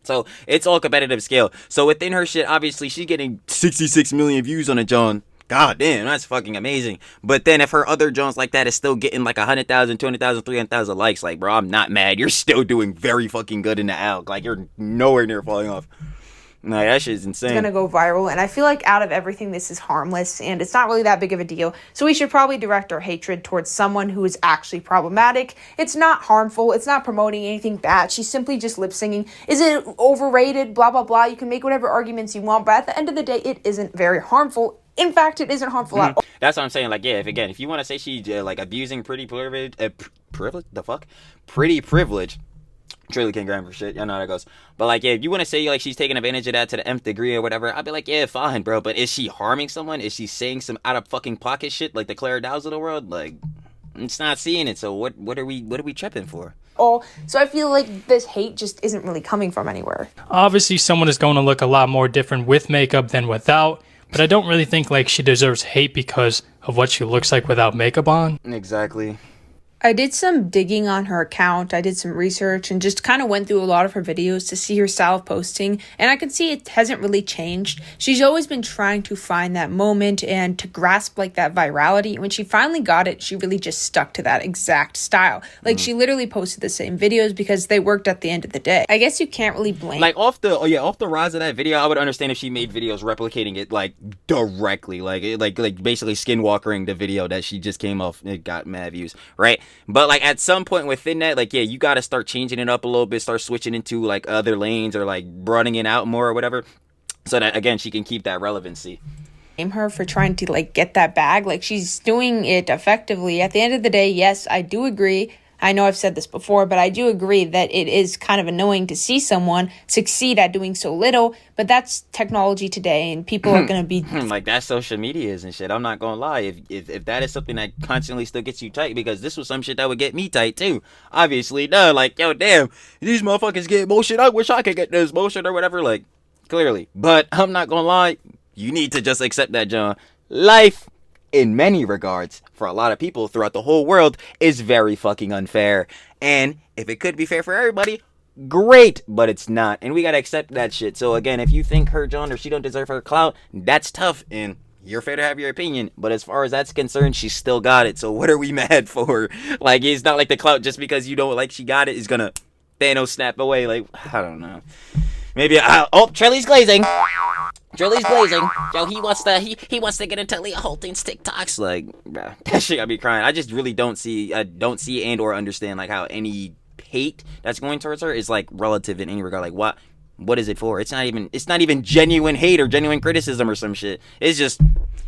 So, it's all competitive scale. So, within her shit, obviously, she's getting 66 million views on a John. God damn, that's fucking amazing. But then if her other Jones like that is still getting like 100,000, 200,000, 300,000 likes, like, bro, I'm not mad. You're still doing very fucking good in the alg. Like, you're nowhere near falling off. Like, that shit is insane. It's gonna go viral, and I feel like out of everything, this is harmless, and it's not really that big of a deal. So we should probably direct our hatred towards someone who is actually problematic. It's not harmful. It's not promoting anything bad. She's simply just lip singing. Is it overrated? Blah, blah, blah. You can make whatever arguments you want, but at the end of the day, it isn't very harmful. In fact, it isn't harmful at all. That's what I'm saying. Like, yeah, if you want to say she's like abusing pretty privilege, pretty privilege. Truly can't grab for shit. Y'all know how that goes. But like, yeah, if you want to say like she's taking advantage of that to the nth degree or whatever, I'd be like, yeah, fine, bro. But is she harming someone? Is she saying some out of fucking pocket shit like the Clara Dows of the world? Like, it's not seeing it. So what are we tripping for? Oh, so I feel like this hate just isn't really coming from anywhere. Obviously, someone is going to look a lot more different with makeup than without. But I don't really think like she deserves hate because of what she looks like without makeup on. Exactly. I did some digging on her account, I did some research, and just kind of went through a lot of her videos to see her style of posting, and I can see it hasn't really changed. She's always been trying to find that moment and to grasp like that virality, and when she finally got it, she really just stuck to that exact style. Like, she literally posted the same videos because they worked at the end of the day. I guess you can't really blame. Like, off the rise of that video, I would understand if she made videos replicating it, like, directly, like basically skinwalkering the video that she just came off. It got mad views, right? But like at some point within that, like, yeah, you got to start changing it up a little bit, start switching into like other lanes or like broadening it out more or whatever, so that again she can keep that relevancy. Blame her for trying to like get that bag. Like, she's doing it effectively. At the end of the day, yes, I do agree. I know I've said this before, but I do agree that it is kind of annoying to see someone succeed at doing so little, but that's technology today, and people are going to be... like, that's social media and shit. I'm not going to lie. If that is something that constantly still gets you tight, because this was some shit that would get me tight, too. Obviously, no. Like, yo, damn, these motherfuckers get motion. I wish I could get this motion or whatever. Like, clearly. But I'm not going to lie. You need to just accept that, John. Life, in many regards, for a lot of people throughout the whole world, is very fucking unfair. And if it could be fair for everybody, great, but it's not. And we gotta accept that shit. So again, if you think her John or she don't deserve her clout, that's tough, and you're fair to have your opinion. But as far as that's concerned, she still got it. So what are we mad for? Like, it's not like the clout, just because you don't like she got it, is gonna Thanos snap away. Like, I don't know. Maybe Trilly's glazing. Trilly's glazing. Yo, he wants to get into Leah Halton's TikToks. Like, bruh, that shit got me crying. I just really don't see and or understand like how any hate that's going towards her is like relative in any regard. Like, what is it for? It's not even genuine hate or genuine criticism or some shit. It's just,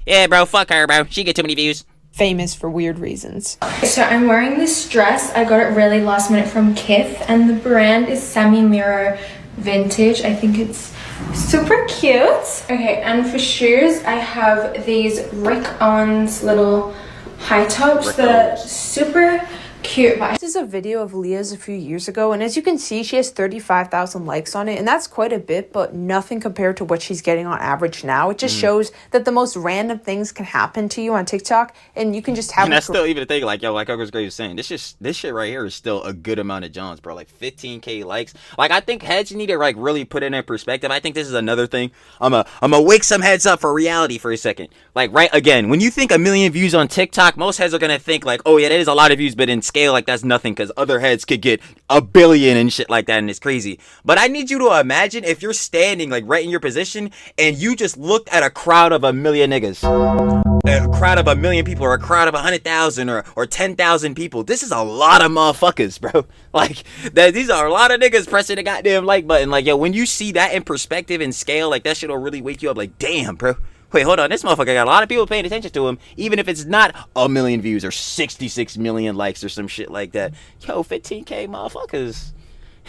yeah, bro, fuck her, bro. She get too many views. Famous for weird reasons. So I'm wearing this dress. I got it really last minute from Kith, and the brand is Semi Mirror Vintage. I think it's super cute. Okay, and for shoes, I have these Rick Owens little high tops that are super cute. This is a video of Leah's a few years ago, and as you can see, she has 35,000 likes on it, and that's quite a bit, but nothing compared to what she's getting on average now. It just shows that the most random things can happen to you on TikTok, and you can just have. And that's still even a thing. Like, yo, like Uncle Gray was saying, this shit right here is still a good amount of Johns, bro. Like 15K likes. Like, I think heads need to like really put it in perspective. I think this is another thing. I'm a wake some heads up for reality for a second. Like, right, again, when you think 1 million views on TikTok, most heads are gonna think like, oh yeah, that is a lot of views, but in scale, like, that's nothing, because other heads could get 1 billion and shit like that, and it's crazy. But I need you to imagine if you're standing like right in your position and you just looked at a crowd of 1 million niggas, a crowd of 1 million people, or a crowd of 100,000 or 10,000 people. This is a lot of motherfuckers, bro. Like, these are a lot of niggas pressing the goddamn like button. Like, yo, when you see that in perspective and scale, like, that shit'll really wake you up. Like, damn, bro. Wait, hold on. This motherfucker got a lot of people paying attention to him, even if it's not 1 million views or 66 million likes or some shit like that. Yo, 15K motherfuckers.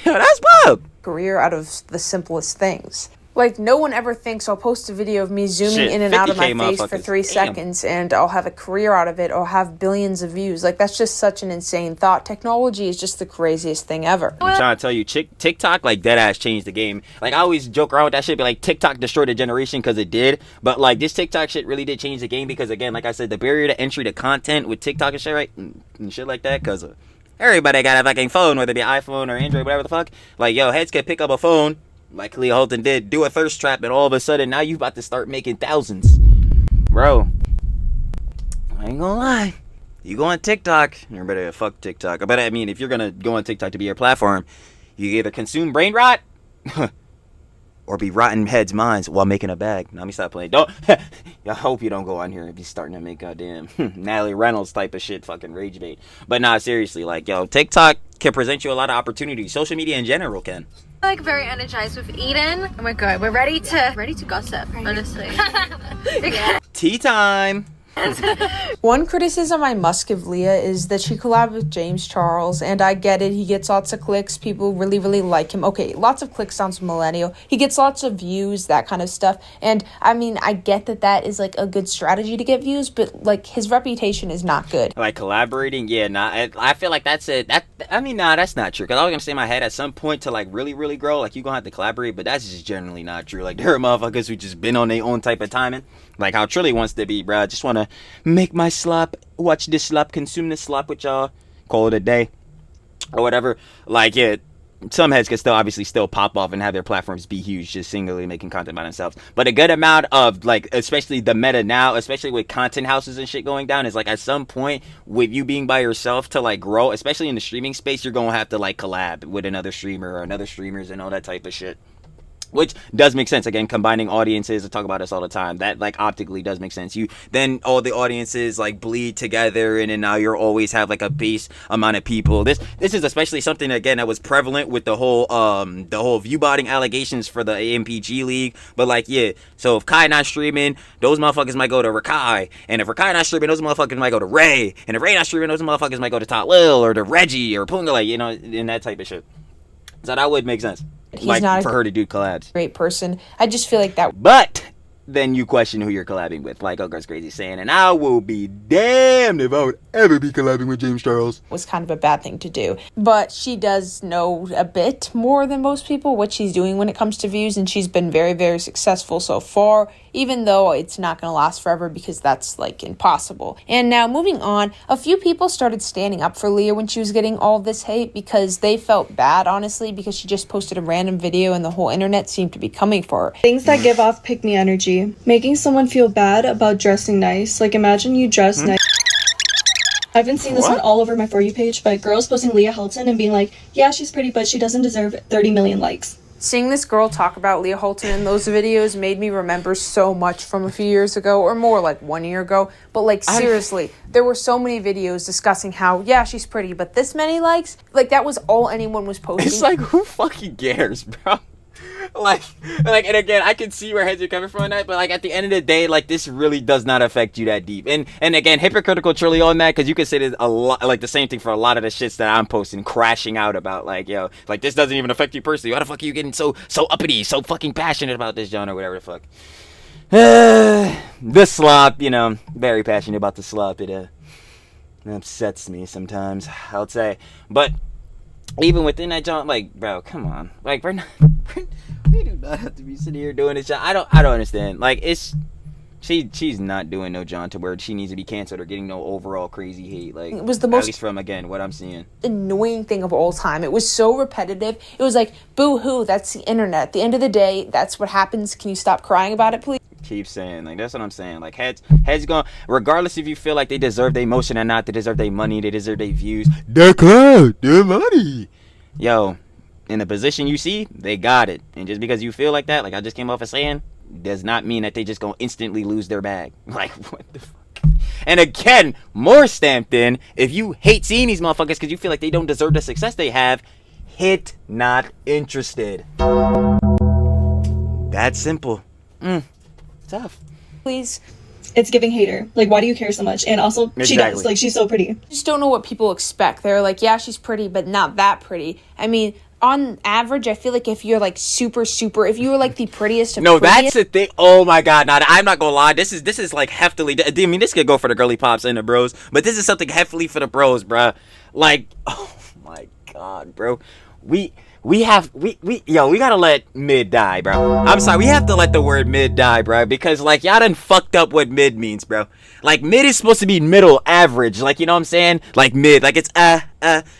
Yo, that's Bob. Career out of the simplest things. Like, no one ever thinks I'll post a video of me zooming in and out of my face for 3 seconds and I'll have a career out of it or have billions of views. Like, that's just such an insane thought. Technology is just the craziest thing ever. I'm trying to tell you, TikTok, like, deadass changed the game. Like, I always joke around with that shit, but like, TikTok destroyed a generation, because it did. But like, this TikTok shit really did change the game, because again, like I said, the barrier to entry to content with TikTok and shit, right? And shit like that, because everybody got a fucking phone, whether it be iPhone or Android, whatever the fuck. Like, yo, heads can pick up a phone, like Leah Halton did, do a thirst trap, and all of a sudden now you about to start making thousands. Bro, I ain't gonna lie, you go on TikTok, you better fuck TikTok. But I mean, if you're gonna go on TikTok to be your platform, you either consume brain rot or be rotting heads' minds while making a bag. Now, let me stop playing. Don't. I hope you don't go on here and be starting to make goddamn Natalie Reynolds type of shit, fucking rage bait. But nah, seriously, like, yo, TikTok can present you a lot of opportunities. Social media in general can. Like, very energized with Eden. Oh my god, we're ready to gossip, honestly. Tea time. One criticism I must give Leah is that she collabed with James Charles, and I get it, he gets lots of clicks, people really, really like him. Okay, lots of clicks sounds millennial. He gets lots of views, that kind of stuff, and I mean, I get that that is like a good strategy to get views, but like, his reputation is not good. Like, collaborating, yeah, nah, I feel like that's it. Nah, that's not true, because I was gonna say in my head, at some point to like really, really grow, like, you gonna have to collaborate, but that's just generally not true. Like, there are motherfuckers who just been on their own type of timing, like how Trilly wants to be, bro. I just want to make my slop, watch this slop, consume this slop with y'all, call it a day or whatever. Like, yeah, some heads can still obviously still pop off and have their platforms be huge, just singularly making content by themselves. But a good amount of, like, especially the meta now, especially with content houses and shit going down, is like at some point with you being by yourself to like grow, especially in the streaming space, you're gonna have to like collab with another streamer or another streamers and all that type of shit. Which does make sense. Again, combining audiences, I talk about this all the time. That, like, optically does make sense. You then all the audiences like bleed together, and then now you're always have like a base amount of people. This is especially something, again, that was prevalent with the whole view botting allegations for the AMPG League. But like, yeah, so if Kai not streaming, those motherfuckers might go to Rakai, and if Rakai not streaming, those motherfuckers might go to Ray, and if Ray not streaming, those motherfuckers might go to Top Lil or to Reggie or Punga, like, you know, and that type of shit. So that would make sense. He's like, not for her to do collabs. Great person. I just feel like that. But then you question who you're collabing with, like Ogre's Crazy saying, and I will be damned if I would ever be collabing with James Charles. Was kind of a bad thing to do. But she does know a bit more than most people what she's doing when it comes to views, and she's been very, very successful so far, even though it's not going to last forever because that's like impossible. And now moving on, a few people started standing up for Leah when she was getting all this hate because they felt bad, honestly, because she just posted a random video and the whole internet seemed to be coming for her. Things that give off pick-me energy. Making someone feel bad about dressing nice. Like, imagine you dress nice. I've been seeing this one all over my For You page, but girls posting Leah Halton and being like, yeah, she's pretty, but she doesn't deserve 30 million likes. Seeing this girl talk about Leah Halton in those videos made me remember so much from a few years ago, or more like 1 year ago. But like, seriously, there were so many videos discussing how, yeah, she's pretty, but this many likes? Like, that was all anyone was posting. It's like, who fucking cares, bro? Like, and again, I can see where heads are coming from on that, but like, at the end of the day, like, this really does not affect you that deep. And again, hypocritical truly on that, because you can say there's a lot, like, the same thing for a lot of the shits that I'm posting, crashing out about, like, yo, like, this doesn't even affect you personally. Why the fuck are you getting so uppity, so fucking passionate about this, John, or whatever the fuck? The slop, you know, very passionate about the slop. It upsets me sometimes, I would say. But even within that, John, like, bro, come on, like, we do not have to be sitting here doing this. I don't understand. Like, it's she's not doing no John to where she needs to be canceled or getting no overall crazy hate. Like, it was the most, at least from, again, what I'm seeing, annoying thing of all time. It was so repetitive. It was like, boo hoo, that's the internet. At the end of the day, that's what happens. Can you stop crying about it, please? Keep saying, like, that's what I'm saying. Like, heads going, regardless if you feel like they deserve their motion or not, they deserve their money, they deserve their views, their clout, their money. Yo, in the position you see, they got it. And just because you feel like that, like I just came off of saying, does not mean that they just gonna instantly lose their bag. Like, what the fuck? And again, more stamped in, if you hate seeing these motherfuckers because you feel like they don't deserve the success they have, hit not interested. That's simple. Tough. Please. It's giving hater. Like, why do you care so much? And also, Exactly. She does. Like, she's so pretty. I just don't know what people expect. They're like, yeah, she's pretty, but not that pretty. I mean, on average, I feel like if you're like super, if you were like the prettiest of that's the thing. Oh my god, now I'm not gonna lie, this is like heftily, I mean, this could go for the girly pops and the bros, but this is something heftily for the bros, bruh. Like, oh my god, bro. We gotta let mid die, bro. I'm sorry, we have to let the word mid die, bro, because like, y'all done fucked up what mid means, bro. Like, mid is supposed to be middle, average, like, you know what I'm saying? Like, mid, like, it's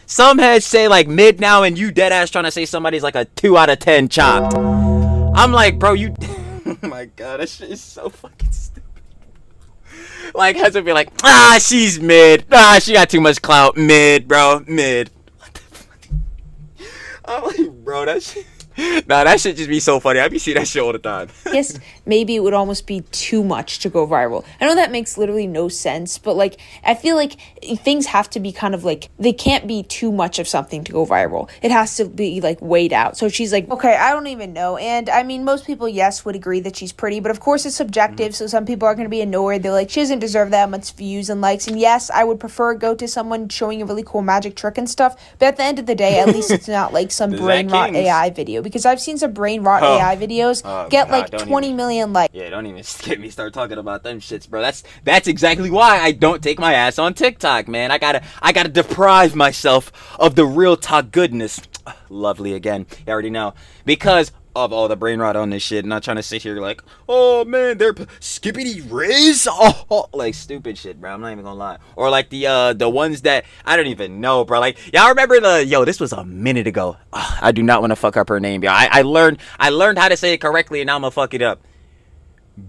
some heads say like mid now, and you dead ass trying to say somebody's like a 2 out of 10 chopped. I'm like, bro, you oh my god, that shit is so fucking stupid. Like, heads would be like, she's mid, she got too much clout, mid, bro, mid. I'm like, bro, that shit. Nah, that shit just be so funny. I be seeing that shit all the time. Yes, maybe it would almost be too much to go viral. I know that makes literally no sense, but like, I feel like things have to be kind of like, they can't be too much of something to go viral. It has to be like weighed out. So she's like, okay, I don't even know. And I mean, most people, yes, would agree that she's pretty, but of course it's subjective. So some people are going to be annoyed. They're like, she doesn't deserve that much views and likes. And yes, I would prefer go to someone showing a really cool magic trick and stuff. But at the end of the day, at least it's not like some brain rot AI video, because I've seen some brain rot AI videos get like 20 million likes. Yeah, don't even get me start talking about them shits, bro. That's exactly why I don't take my ass on TikTok, man. I gotta deprive myself of the real talk goodness. Lovely again, you already know, because of all the brain rot on this shit. Not trying to sit here like, oh man, they're skippity Riz, like stupid shit, bro. I'm not even gonna lie. Or like the ones that I don't even know, bro. Like y'all remember this was a minute ago. I do not want to fuck up her name, yo. I learned how to say it correctly, and now I'm gonna fuck it up.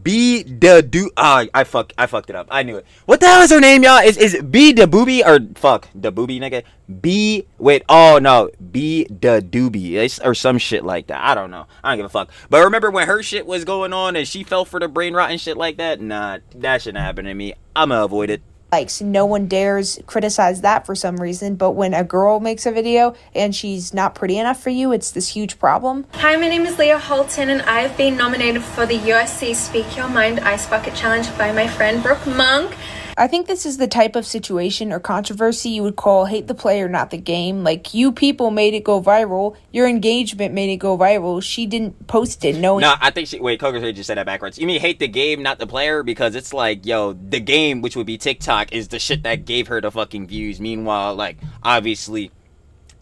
I fucked it up. I knew it. What the hell is her name, y'all? Is B the booby or fuck the booby nigga? B wait, oh no, B the doobie or some shit like that. I don't know. I don't give a fuck. But remember when her shit was going on and she fell for the brain rot and shit like that? Nah, that shouldn't happen to me. I'ma avoid it. Likes. No one dares criticize that for some reason, but when a girl makes a video and she's not pretty enough for you, it's this huge problem. Hi, my name is Leah Halton and I've been nominated for the USC Speak Your Mind Ice Bucket Challenge by my friend Brooke Monk. I think this is the type of situation or controversy you would call hate the player, not the game. Like, you people made it go viral. Your engagement made it go viral. She didn't post it knowing... No, I think Coco just said that backwards. You mean hate the game, not the player? Because it's like, yo, the game, which would be TikTok, is the shit that gave her the fucking views. Meanwhile, like, obviously...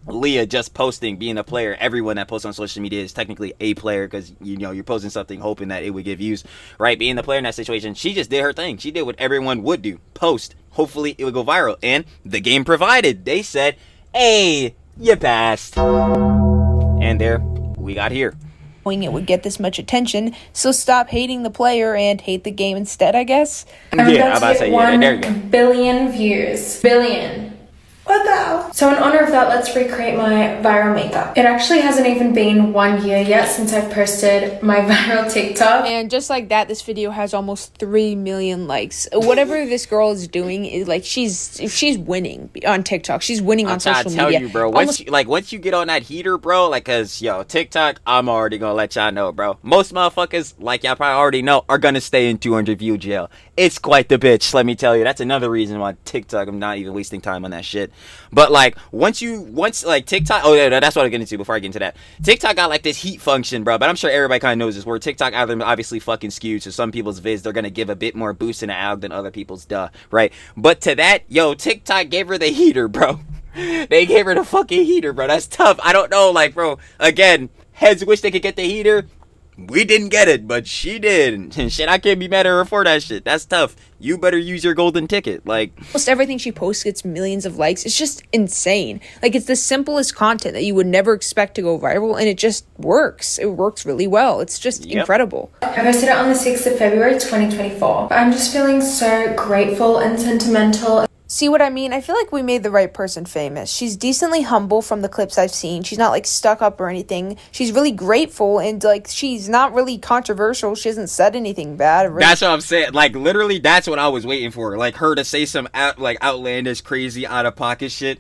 Leah just posting, being a player. Everyone that posts on social media is technically a player because, you know, you're posting something hoping that it would get views, right? Being the player in that situation, she just did her thing. She did what everyone would do. Post. Hopefully it would go viral. And the game provided. They said, hey, you passed. And there we got here. It would get this much attention, so stop hating the player and hate the game instead, I guess. I'm about to get 1 billion views. Billion. What the hell? So in honor of that, let's recreate my viral makeup. It actually hasn't even been 1 year yet since I've posted my viral TikTok. And just like that, this video has almost 3 million likes. Whatever this girl is doing is like she's winning on TikTok. She's winning on social media. I'm trying to tell you, bro. Once you get on that heater, bro, like, cause yo, TikTok, I'm already gonna let y'all know, bro. Most motherfuckers, like y'all probably already know, are gonna stay in 200 view jail. It's quite the bitch, let me tell you. That's another reason why TikTok, I'm not even wasting time on that shit. But like once like TikTok, oh yeah, that's what I'm getting to before I get into that. TikTok got like this heat function, bro. But I'm sure everybody kind of knows this. Where TikTok obviously fucking skewed, so some people's vids they're gonna give a bit more boost in the alg than other people's, right? But to that, yo, TikTok gave her the heater, bro. They gave her the fucking heater, bro. That's tough. I don't know, like, bro. Again, heads wish they could get the heater. We didn't get it, but she did. And shit, I can't be mad at her for that shit. That's tough. You better use your golden ticket. Like, almost everything she posts gets millions of likes. It's just insane. Like, it's the simplest content that you would never expect to go viral, and it just works. It works really well. It's just incredible. I posted it on the 6th of February 2024. I'm just feeling so grateful and sentimental. See what I mean? I feel like we made the right person famous. She's decently humble from the clips I've seen. She's not like stuck up or anything. She's really grateful and like she's not really controversial. She hasn't said anything bad. That's what I'm saying. Like literally, that's what I was waiting for. Like her to say some outlandish, crazy, out of pocket shit.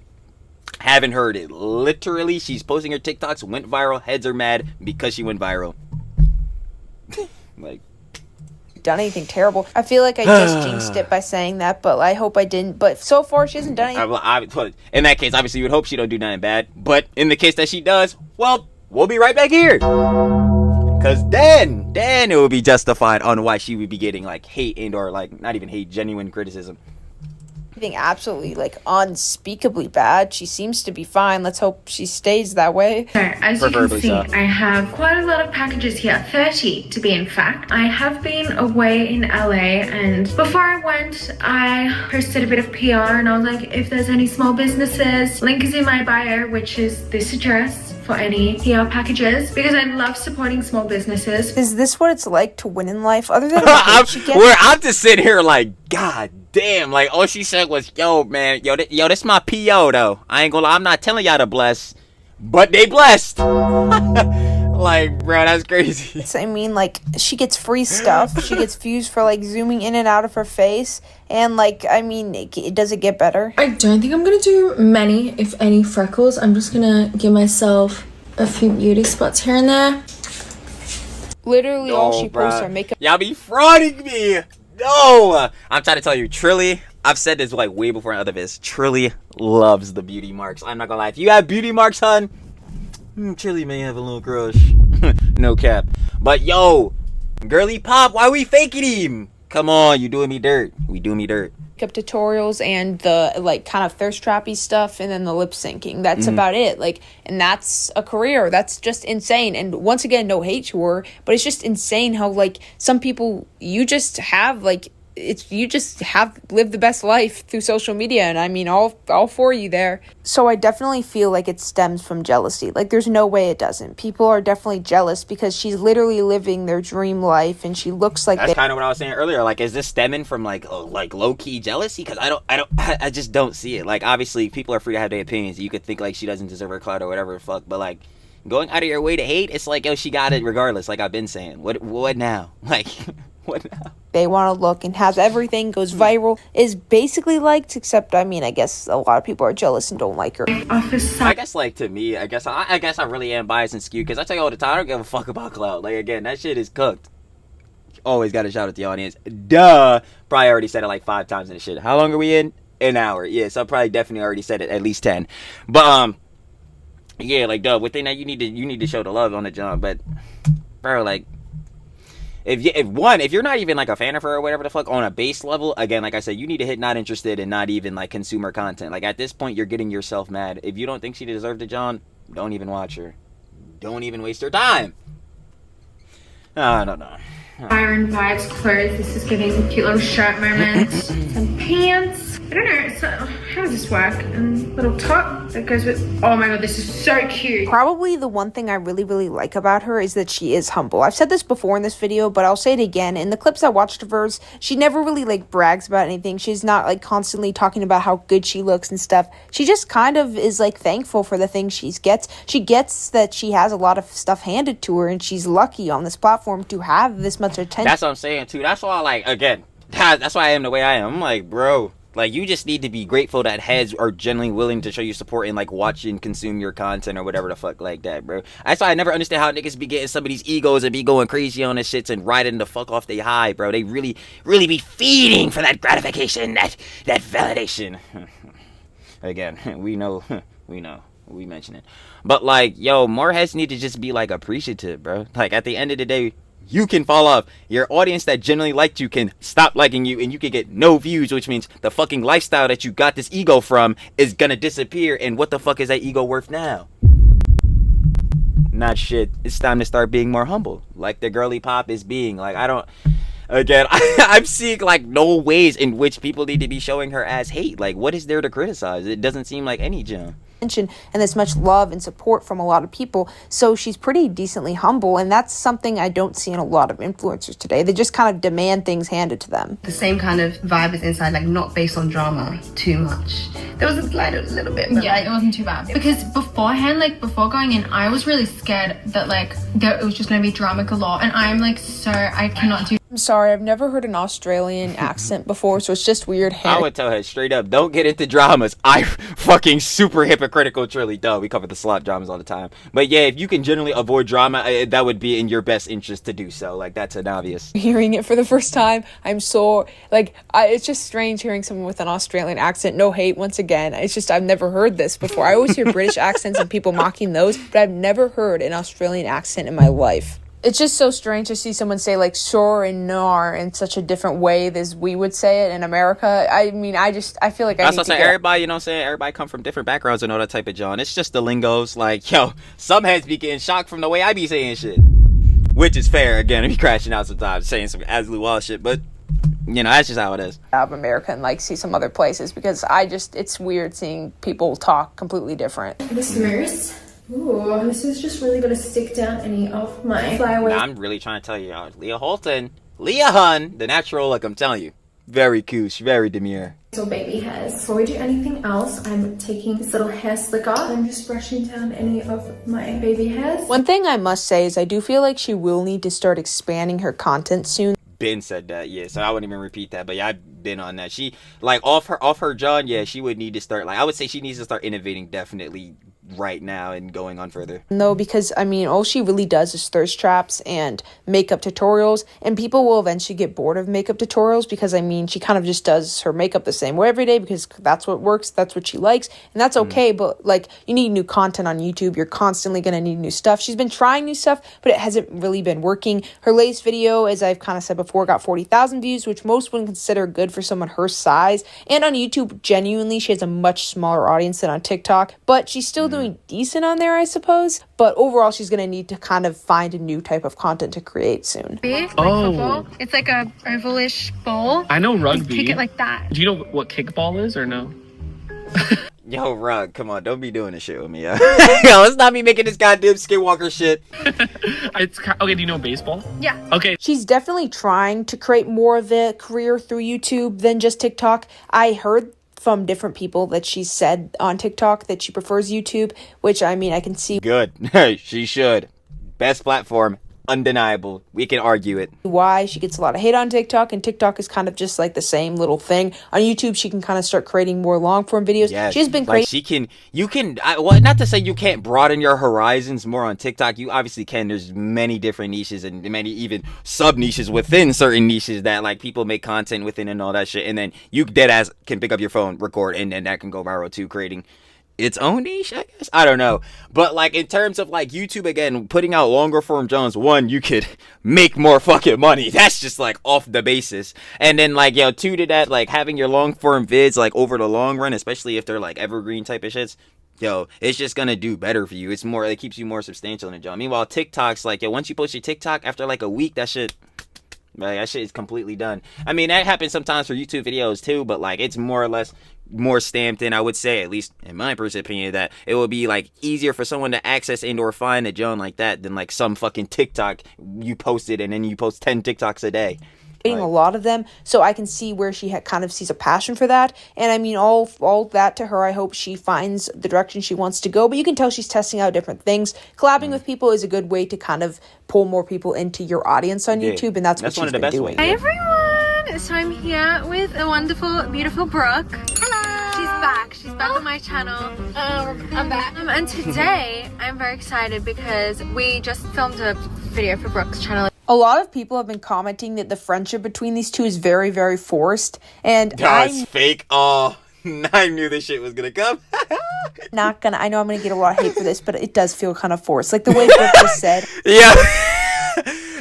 Haven't heard it. Literally, she's posting her TikToks, went viral. Heads are mad because she went viral. Like. Done anything terrible. I feel like I just jinxed it by saying that, but I hope I didn't. But so far, she hasn't done anything. In that case, obviously, you would hope she don't do nothing bad. But in the case that she does, well, we'll be right back here. Because then it would be justified on why she would be getting, like, hate and or, like, not even hate, genuine criticism. Absolutely like unspeakably bad. She seems to be fine. Let's hope she stays that way. So as you can see, I have quite a lot of packages here, 30 to be in fact. I have been away in LA, and before I went I posted a bit of PR and I was like, if there's any small businesses, link is in my bio, which is this address for any PR packages, because I love supporting small businesses. Is this what it's like to win in life, other than I'm just sitting here like, god damn, like all she said was, yo man, yo this my PO though. I ain't gonna lie, I'm not telling y'all to bless, but they blessed. Like, bro, that's crazy. I mean, like, she gets free stuff. She gets views for like zooming in and out of her face, and like, I mean, does it get better? I don't think I'm gonna do many, if any, freckles. I'm just gonna give myself a few beauty spots here and there. Literally all she posts are makeup. Y'all be frauding me. No, I'm trying to tell you, Trilly, I've said this like way before other vids. Trilly loves the beauty marks. I'm not gonna lie. If you have beauty marks, hun, Trilly may have a little crush. No cap. But yo, girly pop, why we faking him? Come on, you doing me dirt. We doing me dirt. makeup tutorials and the like kind of thirst trappy stuff, and then the lip syncing. That's about it. Like, and that's a career. That's just insane. And once again, no hate to her, but it's just insane how like some people, you just have like, you just have lived the best life through social media, and I mean all for you there. So I definitely feel like it stems from jealousy. Like, there's no way it doesn't. People are definitely jealous because she's literally living their dream life, and she looks like that's kind of what I was saying earlier. Like, is this stemming from like low-key jealousy? Because I just don't see it. Like, obviously people are free to have their opinions. You could think like she doesn't deserve her clout or whatever the fuck, but like going out of your way to hate, it's like, yo, she got it regardless. Like I've been saying, what now? Like what now? They want to look and has everything goes viral, is basically liked, except I mean I guess a lot of people are jealous and don't like her. I guess like to me, I guess I really am biased and skewed, because I tell you all the time, I don't give a fuck about Clout. Like, again, that shit is cooked. Always gotta shout at the audience. Duh. Probably already said it like 5 times in the shit. How long are we in? An hour. Yeah, so I probably definitely already said it at least 10. But yeah, like, duh, within that you need to show the love on the jump. But bro, like, if you're not even like a fan of her or whatever the fuck on a base level, again, like I said, you need to hit not interested and not even like consumer content. Like, at this point, you're getting yourself mad. If you don't think she deserved it, John, don't even watch her. Don't even waste her time. I don't know. Iron vibes clothes. This is giving some cute little shirt moments. Some pants. I don't know. So how does this work? And little top that goes with. Oh my god, this is so cute. Probably the one thing I really like about her is that she is humble. I've said this before in this video, but I'll say it again. In the clips I watched of hers, she never really like brags about anything. She's not like constantly talking about how good she looks and stuff. She just kind of is like thankful for the things she gets. She gets that she has a lot of stuff handed to her, and she's lucky on this platform to have this much attention. That's what I'm saying too. That's why, like, again, that's why I am the way I am. I'm like, bro, like, you just need to be grateful that heads are genuinely willing to show you support and like watch and consume your content or whatever the fuck like that, bro. That's why I never understand how niggas be getting some of these egos and be going crazy on this shit and riding the fuck off they high, bro. They really be feeding for that gratification, that validation. Again, we know, we mention it. But like, yo, more heads need to just be like appreciative, bro. Like, at the end of the day, you can fall off. Your audience that generally liked you can stop liking you, and you can get no views, which means the fucking lifestyle that you got this ego from is gonna disappear. And what the fuck is that ego worth now? Not shit. It's time to start being more humble, like the girly pop is being. Like, I'm seeing like no ways in which people need to be showing her as hate. Like, what is there to criticize? It doesn't seem like any gem. And this much love and support from a lot of people, so she's pretty decently humble, and that's something I don't see in a lot of influencers today. They just kind of demand things handed to them. The same kind of vibe is inside, like not based on drama too much. There was a little bit, but yeah, it wasn't too bad, because beforehand, like before going in, I was really scared that like it was just gonna be drama galore, and I'm like, so I cannot do. I'm sorry, I've never heard an Australian accent before, so it's just weird. I would tell her straight up, don't get into dramas. I fucking super hypocritical, truly. Duh, we cover the slop dramas all the time. But yeah, if you can generally avoid drama, that would be in your best interest to do so. Like, that's an obvious. Hearing it for the first time, I'm so, like, it's just strange hearing someone with an Australian accent. No hate, once again. It's just, I've never heard this before. I always hear British accents and people mocking those, but I've never heard an Australian accent in my life. It's just so strange to see someone say like sure and nar in such a different way as we would say it in America. I mean, I feel like that's what I'm saying. Everybody, you know what I'm saying? Everybody come from different backgrounds and all that type of John. It's just the lingos. Like, yo, some heads be getting shocked from the way I be saying shit. Which is fair. Again, I be crashing out sometimes, saying some absolute wild shit. But, you know, that's just how it is. Out of America and like see some other places, because it's weird seeing people talk completely different. This mirrors. Ooh, this is just really gonna stick down any of my flyaways. I'm really trying to tell you, Leah Halton, Leah Hun, the natural look, I'm telling you. Very coosh, very demure. So baby hairs. Before we do anything else, I'm taking this little hair slicker. I'm just brushing down any of my baby hairs. One thing I must say is I do feel like she will need to start expanding her content soon. Ben said that, yeah, so I wouldn't even repeat that, but yeah, I've been on that. She, like, off her John, yeah, she would need to start, like, I would say she needs to start innovating definitely right now and going on further. No, because I mean, all she really does is thirst traps and makeup tutorials, and people will eventually get bored of makeup tutorials because I mean, she kind of just does her makeup the same way every day because that's what works, that's what she likes, and that's okay. But like, you need new content on YouTube. You're constantly gonna need new stuff. She's been trying new stuff, but it hasn't really been working. Her latest video, as I've kind of said before, got 40,000 views, which most wouldn't consider good for someone her size. And on YouTube, genuinely, she has a much smaller audience than on TikTok, but she's still doing decent on there, I suppose. But overall, she's gonna need to kind of find a new type of content to create soon. Like football. It's like a ovalish bowl. I know rugby. Kick it like that. Do you know what kickball is or no? Yo, Rug, come on, don't be doing this shit with me, yo. Yo, let's not be making this goddamn skinwalker shit. Okay, do you know baseball? Yeah. Okay. She's definitely trying to create more of a career through YouTube than just TikTok. I heard from different people that she said on TikTok that she prefers YouTube, which I mean, I can see. Good. She should. Best platform. Undeniable. We can argue it. Why she gets a lot of hate on TikTok, and TikTok is kind of just like the same little thing. On YouTube, she can kind of start creating more long form videos. Yes. She's been like creating. Well, not to say you can't broaden your horizons more on TikTok. You obviously can. There's many different niches and many even sub niches within certain niches that like people make content within and all that shit. And then you dead ass can pick up your phone, record, and then that can go viral too, creating its own niche, I guess. I don't know. But like in terms of like YouTube, again, putting out longer form Jones, one, you could make more fucking money. That's just like off the basis. And then like, yo, two to that, like having your long form vids like over the long run, especially if they're like evergreen type of shits, yo, it's just gonna do better for you. It's more, it keeps you more substantial in the job. Meanwhile, TikTok's like, yo, once you post your TikTok after like a week, that shit is completely done. I mean, that happens sometimes for YouTube videos too, but like it's more or less more stamped in, I would say, at least in my personal opinion, that it would be like easier for someone to access and or find a Joan like that than like some fucking TikTok you posted and then you post 10 TikToks a day. A lot of them, so I can see where she kind of sees a passion for that. And I mean, all that to her, I hope she finds the direction she wants to go. But you can tell she's testing out different things. Collabing with people is a good way to kind of pull more people into your audience on YouTube, and that's what she's been doing. Hi everyone! So I'm here with a wonderful, beautiful Brooke. Hello! She's back on my channel. I'm back. And today, I'm very excited because we just filmed a video for Brooke's channel. A lot of people have been commenting that the friendship between these two is very, very forced. And that's fake. Oh, I knew this shit was gonna come. I know I'm gonna get a lot of hate for this, but it does feel kind of forced. Like the way Brooke just said. Yeah.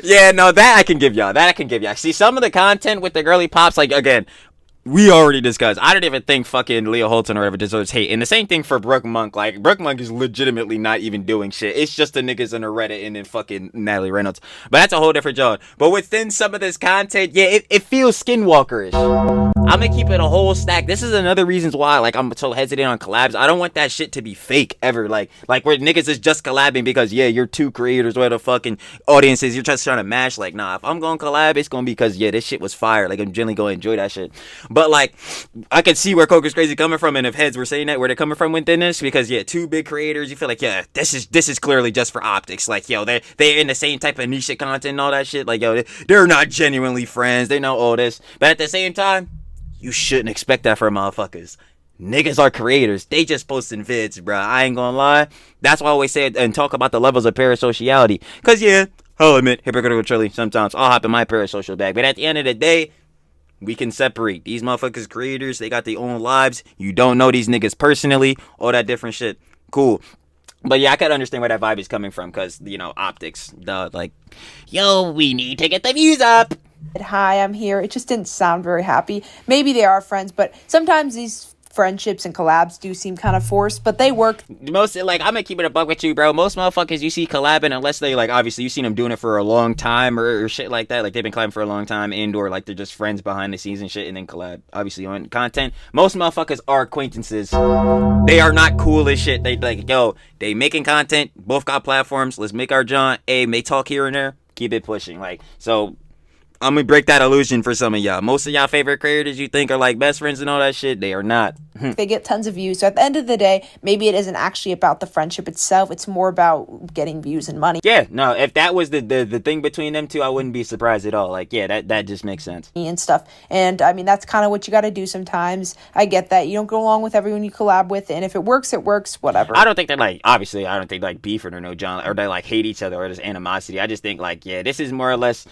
Yeah, no, that I can give y'all. See, some of the content with the girly pops, like, again, we already discussed. I don't even think fucking Leah Halton or whatever deserves hate. And the same thing for Brooke Monk. Like, Brooke Monk is legitimately not even doing shit. It's just the niggas on the Reddit and then fucking Natalie Reynolds. But that's a whole different job. But within some of this content, yeah, it feels skinwalkerish. I'm gonna keep it a whole stack. This is another reason why, like, I'm so hesitant on collabs. I don't want that shit to be fake ever. Like where niggas is just collabing because, yeah, you're two creators, where the fucking audience is, you're just trying to mash. Like, nah, if I'm gonna collab, it's gonna be because, yeah, this shit was fire. Like, I'm generally gonna enjoy that shit. But, like, I could see where Coker's Crazy coming from, and if heads were saying that, where they're coming from within this, because, yeah, two big creators, you feel like, yeah, this is clearly just for optics. Like, yo, they're in the same type of niche content and all that shit. Like, yo, they're not genuinely friends. They know all this. But at the same time, you shouldn't expect that from motherfuckers. Niggas are creators. They just posting vids, bro. I ain't gonna lie. That's why I always say it and talk about the levels of parasociality. Because, yeah, I'll admit, hypocritical Trilly, sometimes I'll hop in my parasocial bag. But at the end of the day, we can separate. These motherfuckers creators, they got their own lives. You don't know these niggas personally. All that different shit. Cool. But yeah, I can understand where that vibe is coming from. Because, you know, optics. Like, yo, we need to get the views up. Hi, I'm here. It just didn't sound very happy. Maybe they are friends, but sometimes these friendships and collabs do seem kind of forced, but they work. Most, like, I'm gonna keep it a buck with you, bro. Most motherfuckers you see collabing, unless they, like, obviously you've seen them doing it for a long time or shit like that. Like, they've been collabing for a long time, and or like they're just friends behind the scenes and shit, and then collab obviously on content. Most motherfuckers are acquaintances. They are not cool as shit. They like, yo, they making content, both got platforms, let's make our John. Hey, may talk here and there, keep it pushing. Like, so I'm gonna break that illusion for some of y'all. Most of y'all favorite creators you think are like best friends and all that shit, they are not. They get tons of views. So at the end of the day, maybe it isn't actually about the friendship itself. It's more about getting views and money. Yeah, no, if that was the thing between them two, I wouldn't be surprised at all. Like, yeah, that just makes sense. And stuff. And I mean, that's kind of what you got to do sometimes. I get that. You don't go along with everyone you collab with. And if it works, whatever. I don't think they're like, obviously, I don't think like beefing or no John, or they like hate each other or there's animosity. I just think like, yeah, this is more or less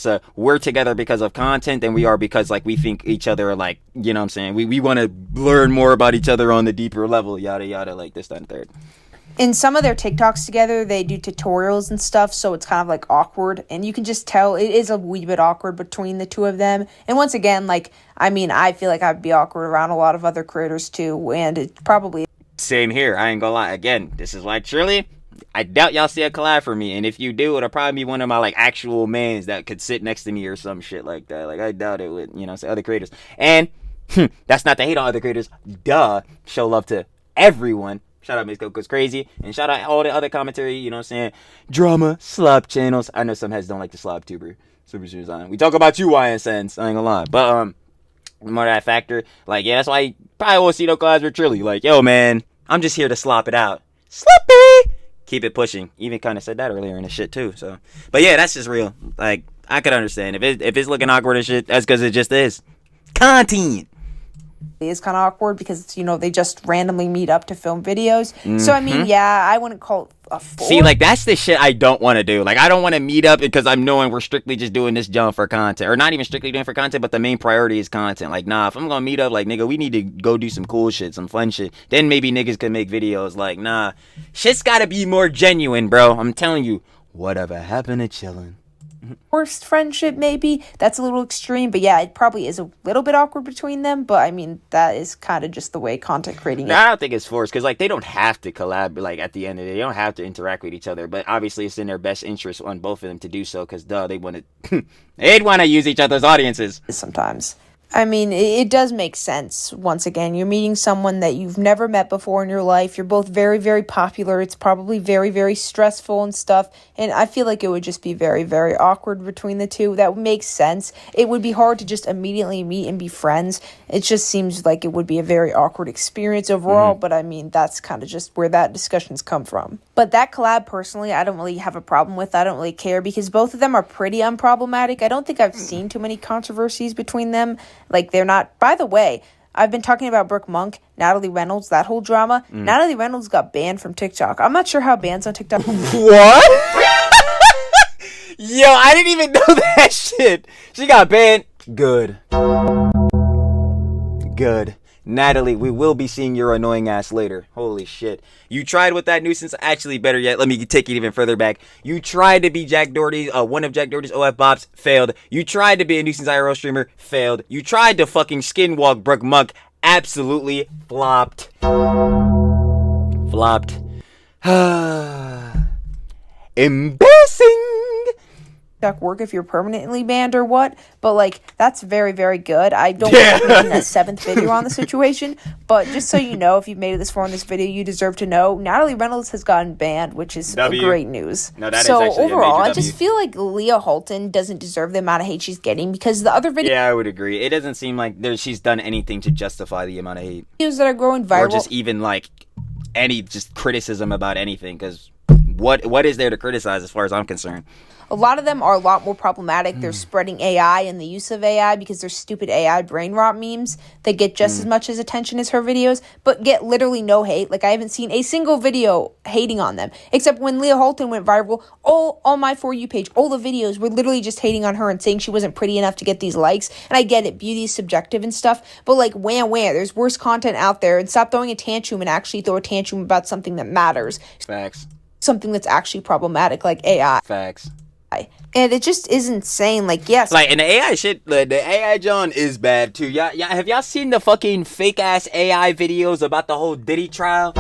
a we're together because of content than we are because like we think each other are like, you know what I'm saying? We want to learn more about each other on the deeper level, yada, yada, like this, that, and third. In some of their TikToks together, they do tutorials and stuff, so it's kind of like awkward. And you can just tell it is a wee bit awkward between the two of them. And once again, like, I mean, I feel like I'd be awkward around a lot of other creators too, and it probably... Same here, I ain't gonna lie. Again, this is like, Shirley, I doubt y'all see a collab for me, and if you do, it'll probably be one of my like actual mans that could sit next to me or some shit like that. Like, I doubt it would, you know, say other creators. And that's not to hate on other creators. Duh, show love to everyone. Shout out Miss Coco's Crazy, and shout out all the other commentary, you know what I'm saying, drama, slob channels. I know some heads don't like the slob tuber. Super serious on. We talk about you, YNSNs, I ain't gonna lie. But, more that factor, like, yeah, that's why you probably won't see no collabs with Trilly. Like, yo, man, I'm just here to slop it out. Sloppy! Keep it pushing. Even kind of said that earlier in the shit, too, so. But, yeah, that's just real. Like, I could understand. If it's looking awkward and shit, that's because it just is. Content! It is kind of awkward because, you know, they just randomly meet up to film videos. So, I mean, yeah, I wouldn't call it a force. See, like, that's the shit I don't want to do. Like, I don't want to meet up because I'm knowing we're strictly just doing this jump for content. Or not even strictly doing for content, but the main priority is content. Like, nah, if I'm going to meet up, like, nigga, we need to go do some cool shit, some fun shit. Then maybe niggas can make videos. Like, nah, shit's got to be more genuine, bro. I'm telling you, whatever happened to chilling? Worst friendship, maybe. That's a little extreme, but yeah, it probably is a little bit awkward between them, but I mean, that is kind of just the way content creating is. I don't think it's forced, because like they don't have to collab, like at the end of the day, they don't have to interact with each other, but obviously it's in their best interest on both of them to do so, because they want to they'd want to use each other's audiences sometimes. I mean, it does make sense. Once again, you're meeting someone that you've never met before in your life. You're both very, very popular. It's probably very, very stressful and stuff. And I feel like it would just be very, very awkward between the two. That would make sense. It would be hard to just immediately meet and be friends. It just seems like it would be a very awkward experience overall. But I mean, that's kind of just where that discussion's come from. But that collab, personally, I don't really have a problem with. I don't really care because both of them are pretty unproblematic. I don't think I've seen too many controversies between them. Like, they're not... By the way, I've been talking about Brooke Monk, Natalie Reynolds, that whole drama. Natalie Reynolds got banned from TikTok. I'm not sure how bans on TikTok... What? Yo, I didn't even know that shit. She got banned. Good. Natalie, we will be seeing your annoying ass later. Holy shit. You tried with that nuisance. Actually, better yet, let me take it even further back. You tried to be Jack Doherty, one of Jack Doherty's OF Bops, failed. You tried to be a nuisance IRL streamer, failed. You tried to fucking skinwalk Brooke Monk, absolutely flopped. Embarrassing. Work if you're permanently banned or what, but like that's very, very good. I don't want to make a seventh video on the situation, but just so you know, if you've made it this far in this video, you deserve to know Natalie Reynolds has gotten banned, which is great news. No, that so is actually overall, a major I just feel like Leah Halton doesn't deserve the amount of hate she's getting because the other videos, yeah, I would agree. It doesn't seem like she's done anything to justify the amount of hate that are going viral, or just even like any just criticism about anything. Because what is there to criticize as far as I'm concerned? A lot of them are a lot more problematic. They're spreading AI and the use of AI because they're stupid AI brain rot memes that get just as much as attention as her videos, but get literally no hate. Like, I haven't seen a single video hating on them, except when Leah Halton went viral, all on my For You page, all the videos were literally just hating on her and saying she wasn't pretty enough to get these likes. And I get it, beauty is subjective and stuff, but like, wham, there's worse content out there, and stop throwing a tantrum and actually throw a tantrum about something that matters. Facts. Something that's actually problematic, like AI. Facts. And it just is insane. Like, yes. Like, and the AI shit, the AI John is bad too. Yeah, have y'all seen the fucking fake ass AI videos about the whole Diddy trial?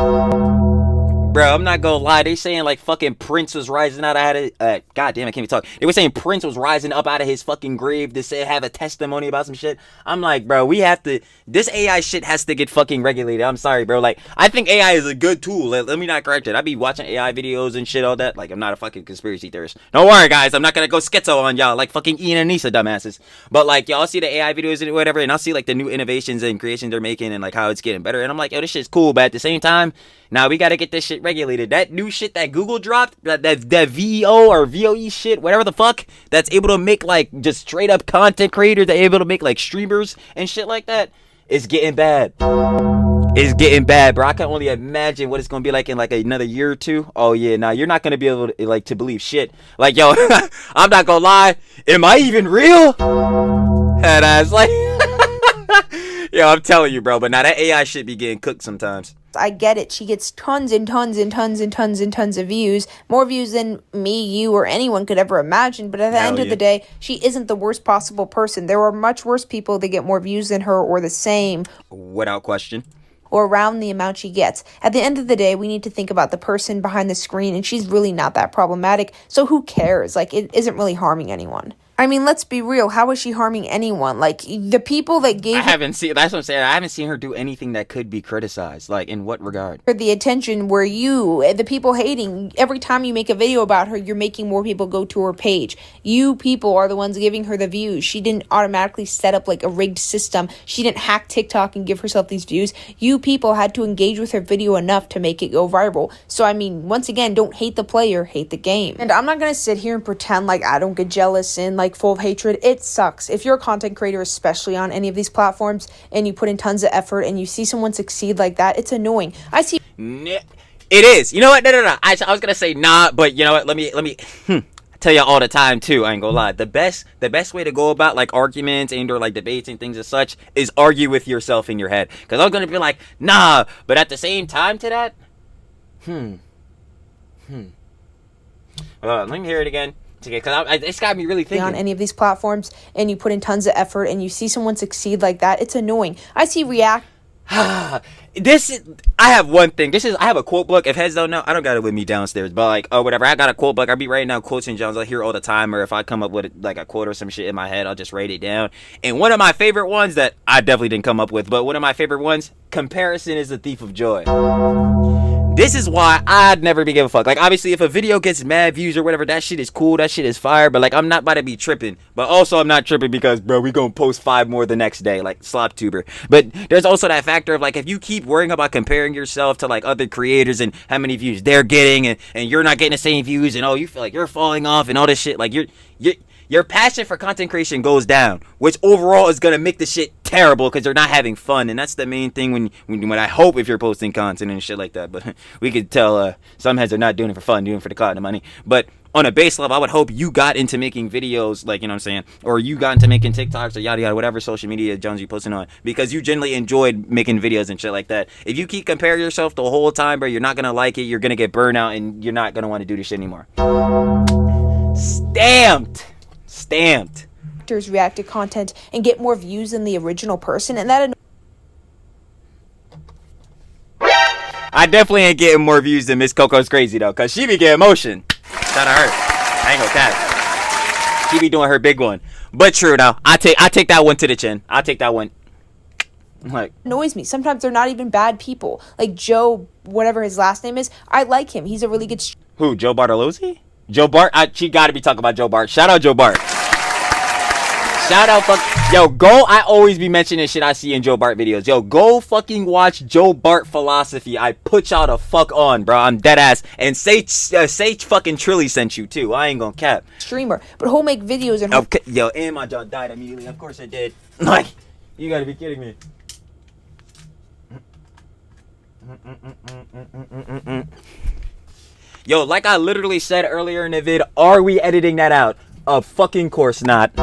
Bro, I'm not gonna lie. They saying like fucking Prince was rising out of God damn, I can't even talk. They were saying Prince was rising up out of his fucking grave to say have a testimony about some shit. I'm like, bro, we have to. This AI shit has to get fucking regulated. I'm sorry, bro. Like, I think AI is a good tool. Let me not correct it. I be watching AI videos and shit all that. Like, I'm not a fucking conspiracy theorist. Don't worry, guys. I'm not gonna go schizo on y'all like fucking Ian and Nisa dumbasses. But like, y'all see the AI videos and whatever, and I'll see like the new innovations and creations they're making and like how it's getting better. And I'm like, yo, this shit's cool. But at the same time, now we gotta get this shit regulated. That new shit that Google dropped, that VEO or VOE shit, whatever the fuck, that's able to make like just straight up content creators, that able to make like streamers and shit like that, is getting bad. It's getting bad, bro. I can only imagine what it's gonna be like in like another year or two. Oh yeah, now you're not gonna be able to like to believe shit. Like, yo, I'm not gonna lie. Am I even real? Head ass, like, yo, I'm telling you, bro. But now that AI shit be getting cooked sometimes. I get it. She gets tons and tons and tons and tons and tons of views. More views than me, you, or anyone could ever imagine. But at the end of the day, she isn't the worst possible person. There are much worse people that get more views than her or the same. Without question. Or around the amount she gets. At the end of the day, we need to think about the person behind the screen, and she's really not that problematic. So who cares? Like, it isn't really harming anyone. I mean, let's be real. How is she harming anyone? Like, the people that gave that's what I'm saying. I haven't seen her do anything that could be criticized. Like, in what regard? her the attention were you, the people hating. Every time you make a video about her, you're making more people go to her page. You people are the ones giving her the views. She didn't automatically set up like a rigged system. She didn't hack TikTok and give herself these views. You people had to engage with her video enough to make it go viral. So, I mean, once again, don't hate the player, hate the game. And I'm not going to sit here and pretend like I don't get jealous and like full of hatred. It sucks. If you're a content creator, especially on any of these platforms, and you put in tons of effort and you see someone succeed like that, it's annoying. I see. It is. You know what? No. I was gonna say nah, but you know what? Let me I tell you all the time too. I ain't gonna lie. The best way to go about like arguments and or like debates and things as such is argue with yourself in your head. Because I'm gonna be like nah, but at the same time to that, let me hear it again. Because it's got me really thinking. On any of these platforms, and you put in tons of effort, and you see someone succeed like that, it's annoying. I see react. I have one thing. I have a quote book. If heads don't know, I don't got it with me downstairs, but like, oh, whatever. I got a quote book. I be writing down quotes and Jones. I hear all the time, or if I come up with like a quote or some shit in my head, I'll just write it down. And one of my favorite ones that I definitely didn't come up with, but one of my favorite ones: comparison is the thief of joy. This is why I'd never be give a fuck. Like, obviously, if a video gets mad views or whatever, that shit is cool. That shit is fire. But, like, I'm not about to be tripping. But also, I'm not tripping because, bro, we gonna post 5 more the next day. Like, SlopTuber. But there's also that factor of, like, if you keep worrying about comparing yourself to, like, other creators and how many views they're getting and you're not getting the same views and, oh, you feel like you're falling off and all this shit. Like, your passion for content creation goes down, which overall is gonna make the shit terrible because you're not having fun, and that's the main thing when I hope if you're posting content and shit like that. But we could tell some heads are not doing it for fun, doing it for the clout and the money. But on a base level, I would hope you got into making videos, like, you know what I'm saying, or you got into making TikToks or yada yada, whatever social media Jones you posting on, because you generally enjoyed making videos and shit like that. If you keep comparing yourself the whole time, bro, you're not gonna like it. You're gonna get burnt out, and you're not gonna want to do this shit anymore. Stamped. Actors react to content and get more views than the original person, and that I definitely ain't getting more views than Miss Coco's Crazy though, cause she be getting motion. Shout out her. I ain't gonna cap. She be doing her big one. But true though. I take that one to the chin. I'll take that one. Like, annoys me. Sometimes they're not even bad people. Like Joe, whatever his last name is, I like him. He's a really good. Who? Joe Bartolozzi? Joe Bart? She gotta be talking about Joe Bart. Shout out Joe Bart. Shout out, yo, go. I always be mentioning shit I see in Joe Bart videos. Yo, go fucking watch Joe Bart Philosophy. I put y'all the fuck on, bro. I'm dead ass. And say fucking Trilly sent you too. I ain't gonna cap. Streamer, but he'll make videos and okay, yo, and my jaw died immediately. Of course it did. Like, you gotta be kidding me. Yo, like I literally said earlier in the vid, are we editing that out? Of fucking course not.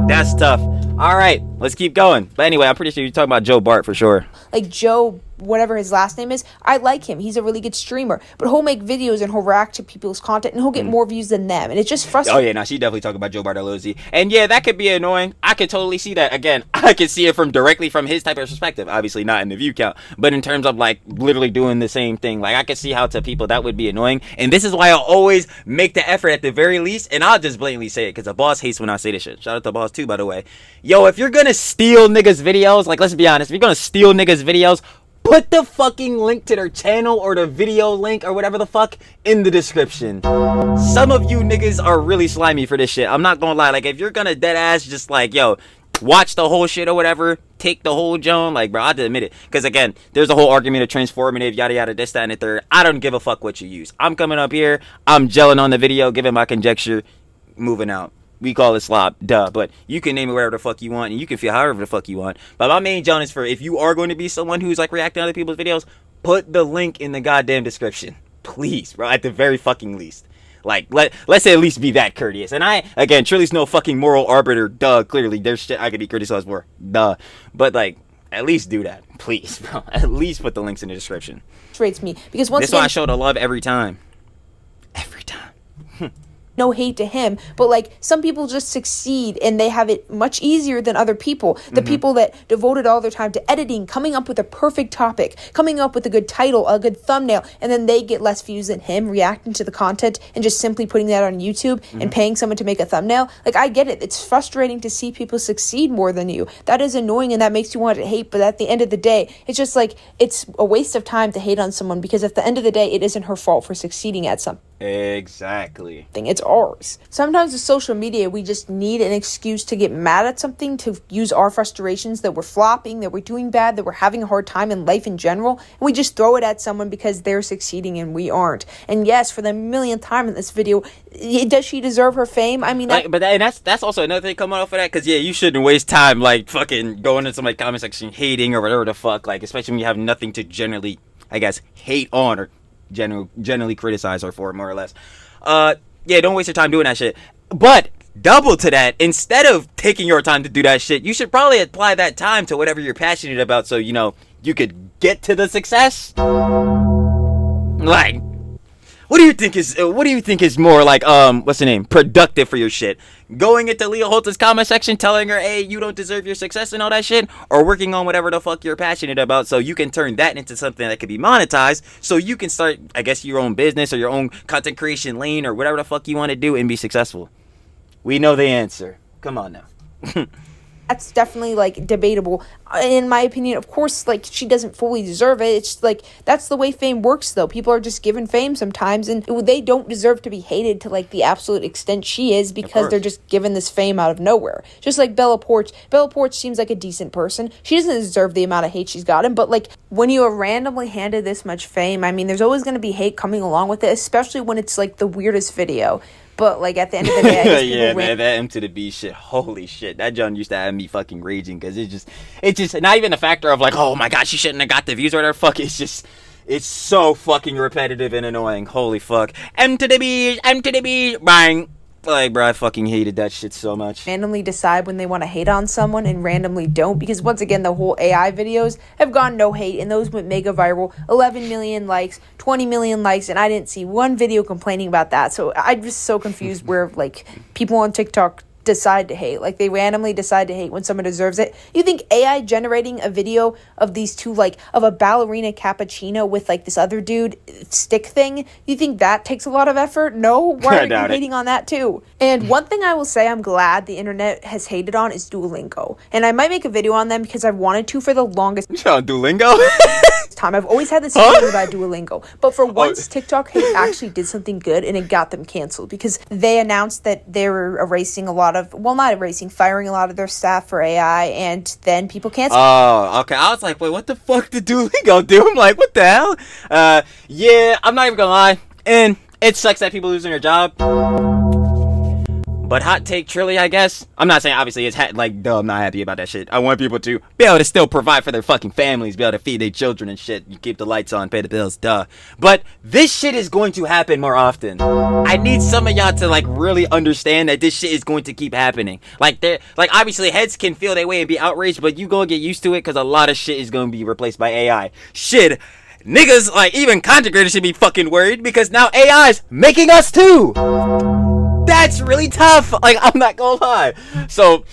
That's tough. All right. let's keep going. But anyway, I'm pretty sure you're talking about Joe Bart for sure. Like Joe, whatever his last name is, I like him. He's a really good streamer. But he'll make videos and he'll react to people's content and he'll get more views than them. And it's just frustrating. Oh yeah, no, she definitely talking about Joe Bartolozzi. And yeah, that could be annoying. I could totally see that. Again, I could see it directly from his type of perspective. Obviously not in the view count, but in terms of like literally doing the same thing. Like I could see how to people that would be annoying. And this is why I'll always make the effort at the very least. And I'll just blatantly say it because the boss hates when I say this shit. Shout out to boss too, by the way. Yo, if you're gonna steal niggas videos, like let's be honest, if you're gonna steal niggas videos, put the fucking link to their channel or the video link or whatever the fuck in the description. Some of you niggas are really slimy for this shit. I'm not gonna lie. Like, if you're gonna dead ass just like, yo, watch the whole shit or whatever, take the whole Joan, like, bro, I have to admit it. Because, again, there's a whole argument of transformative, yada, yada, this, that, and the third. I don't give a fuck what you use. I'm coming up here. I'm gelling on the video, giving my conjecture, moving out. We call it slop, duh, but you can name it whatever the fuck you want, and you can feel however the fuck you want. But my main job is for, if you are going to be someone who's like reacting to other people's videos, put the link in the goddamn description. Please, bro, at the very fucking least. Like, let's at least be that courteous. And again, Trilly's no fucking moral arbiter, duh, clearly, there's shit I could be criticized for, duh. But, like, at least do that, please, bro. At least put the links in the description. Frustrates me, because once this is why I show the love every time. Every time. No hate to him, but like some people just succeed and they have it much easier than other people. The people that devoted all their time to editing, coming up with a perfect topic, coming up with a good title, a good thumbnail, and then they get less views than him reacting to the content and just simply putting that on YouTube and paying someone to make a thumbnail. Like, I get it. It's frustrating to see people succeed more than you. That is annoying and that makes you want to hate, but at the end of the day, it's just like, it's a waste of time to hate on someone because at the end of the day, it isn't her fault for succeeding at something. Exactly. It's ours. Sometimes with social media, we just need an excuse to get mad at something, to use our frustrations that we're flopping, that we're doing bad, that we're having a hard time in life in general, and we just throw it at someone because they're succeeding and we aren't. And yes, for the millionth time in this video, does she deserve her fame? I mean, that's also another thing coming off of that, because yeah, you shouldn't waste time like fucking going into somebody's comment section hating or whatever the fuck, like, especially when you have nothing to generally, I guess, hate on or generally criticize her for, more or less. Yeah, don't waste your time doing that shit. But double to that, instead of taking your time to do that shit, you should probably apply that time to whatever you're passionate about, so you know you could get to the success. Like, what do you think is more like what's the name, productive for your shit? Going into Leah Halton's comment section telling her, hey, you don't deserve your success and all that shit, or working on whatever the fuck you're passionate about so you can turn that into something that could be monetized, so you can start, I guess, your own business or your own content creation lane or whatever the fuck you want to do and be successful? We know the answer. Come on now. That's definitely like debatable. In my opinion, of course, like, she doesn't fully deserve it. It's like, that's the way fame works, though. People are just given fame sometimes, and they don't deserve to be hated to like the absolute extent she is, because they're just given this fame out of nowhere. Just like Bella Poarch. Bella Poarch seems like a decent person. She doesn't deserve the amount of hate she's gotten, but like, when you are randomly handed this much fame, I mean, there's always going to be hate coming along with it, especially when it's like the weirdest video. But, like, at the end of the day, I guess yeah, man, that M to the B shit, holy shit, that John used to have me fucking raging, because it's just not even a factor of like, oh my god, she shouldn't have got the views or whatever, fuck, it's so fucking repetitive and annoying, holy fuck. M to the B, bang. Like, bro, I fucking hated that shit so much. Randomly decide when they want to hate on someone and randomly don't, because once again, the whole AI videos have gone no hate and those went mega viral. 11 million likes, 20 million likes, and I didn't see one video complaining about that. So I'm just so confused where like people on TikTok decide to hate. Like, they randomly decide to hate when someone deserves it. You think AI generating a video of these two, like, of a ballerina cappuccino with like this other dude stick thing, you think that takes a lot of effort? No? Why are you hating on that too? And one thing I will say I'm glad the internet has hated on is Duolingo. And I might make a video on them because I've wanted to for the longest time. Duolingo? time. I've always had this feeling about Duolingo. But for once, TikTok actually did something good and it got them canceled, because they announced that they were erasing a lot of, well, not erasing, firing a lot of their staff for AI, and then people canceled. Oh, okay. I was like, wait, what the fuck did Duolingo do? I'm like, what the hell? Yeah, I'm not even gonna lie. And it sucks that people losing their job. But hot take, Trilly, I guess. I'm not saying obviously it's like, duh, I'm not happy about that shit. I want people to be able to still provide for their fucking families, be able to feed their children and shit. You keep the lights on, pay the bills, duh. But this shit is going to happen more often. I need some of y'all to like really understand that this shit is going to keep happening. Like obviously heads can feel their way and be outraged, but you gonna get used to it because a lot of shit is gonna be replaced by AI. Shit. Niggas, like, even content creators should be fucking worried because now AI's making us too. That's really tough. Like, I'm not gonna lie. So,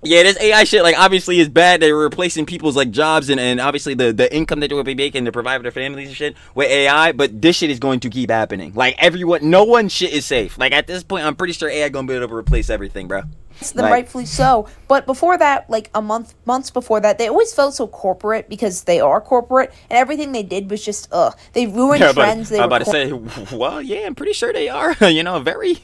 yeah, this AI shit, like, obviously is bad. They're replacing people's, like, jobs and obviously the income that they will be making to provide for their families and shit with AI. But this shit is going to keep happening. Like, no one shit is safe. Like, at this point, I'm pretty sure AI gonna be able to replace everything, bro. Them rightfully so. But before that, like months before that, they always felt so corporate because they are corporate, and everything they did was just they ruined trends. I'm about to say, well, yeah, I'm pretty sure they are. You know, a very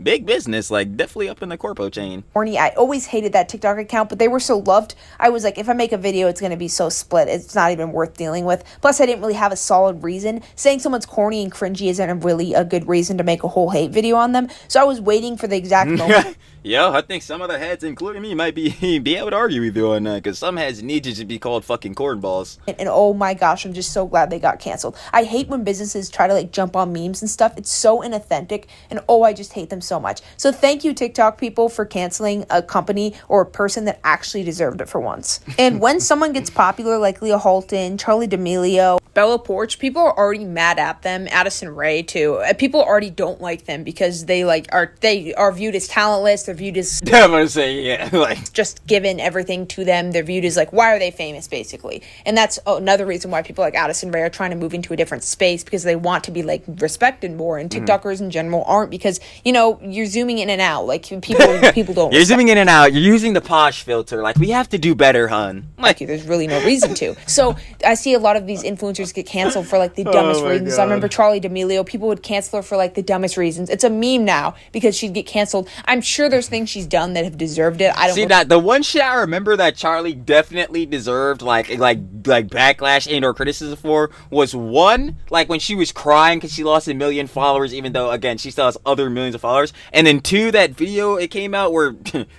big business, like definitely up in the corpo chain. Corny. I always hated that TikTok account, but they were so loved. I was like, if I make a video, it's gonna be so split. It's not even worth dealing with. Plus, I didn't really have a solid reason. Saying someone's corny and cringy isn't really a good reason to make a whole hate video on them. So I was waiting for the exact moment. Yo, I think some of the heads, including me, might be able to argue with you on that, because some heads need to just be called fucking cornballs. And oh my gosh, I'm just so glad they got canceled. I hate when businesses try to like jump on memes and stuff. It's so inauthentic, and oh, I just hate them so much. So thank you, TikTok people, for canceling a company or a person that actually deserved it for once. And when someone gets popular like Leah Halton, Charli D'Amelio, Bella Poarch, people are already mad at them. Addison Rae too. People already don't like them because they are viewed as talentless. They're viewed as I'm gonna say, yeah, like just given everything to them. They're viewed as like, why are they famous, basically? And that's another reason why people like Addison Rae are trying to move into a different space, because they want to be like respected more. And TikTokers in general aren't, because you know you're zooming in and out. Like people don't. You're zooming in and out. You're using the posh filter. Like, we have to do better, hun. Like, there's really no reason to. So I see a lot of these influencers get canceled for like the dumbest reasons. God. I remember Charli D'Amelio. People would cancel her for like the dumbest reasons. It's a meme now because she'd get canceled. I'm sure there's things she's done that have deserved it. I don't see that the one shit I remember that Charli definitely deserved like backlash and or criticism for was one, like when she was crying because she lost 1 million followers, even though again she still has other millions of followers. And then two, that video it came out where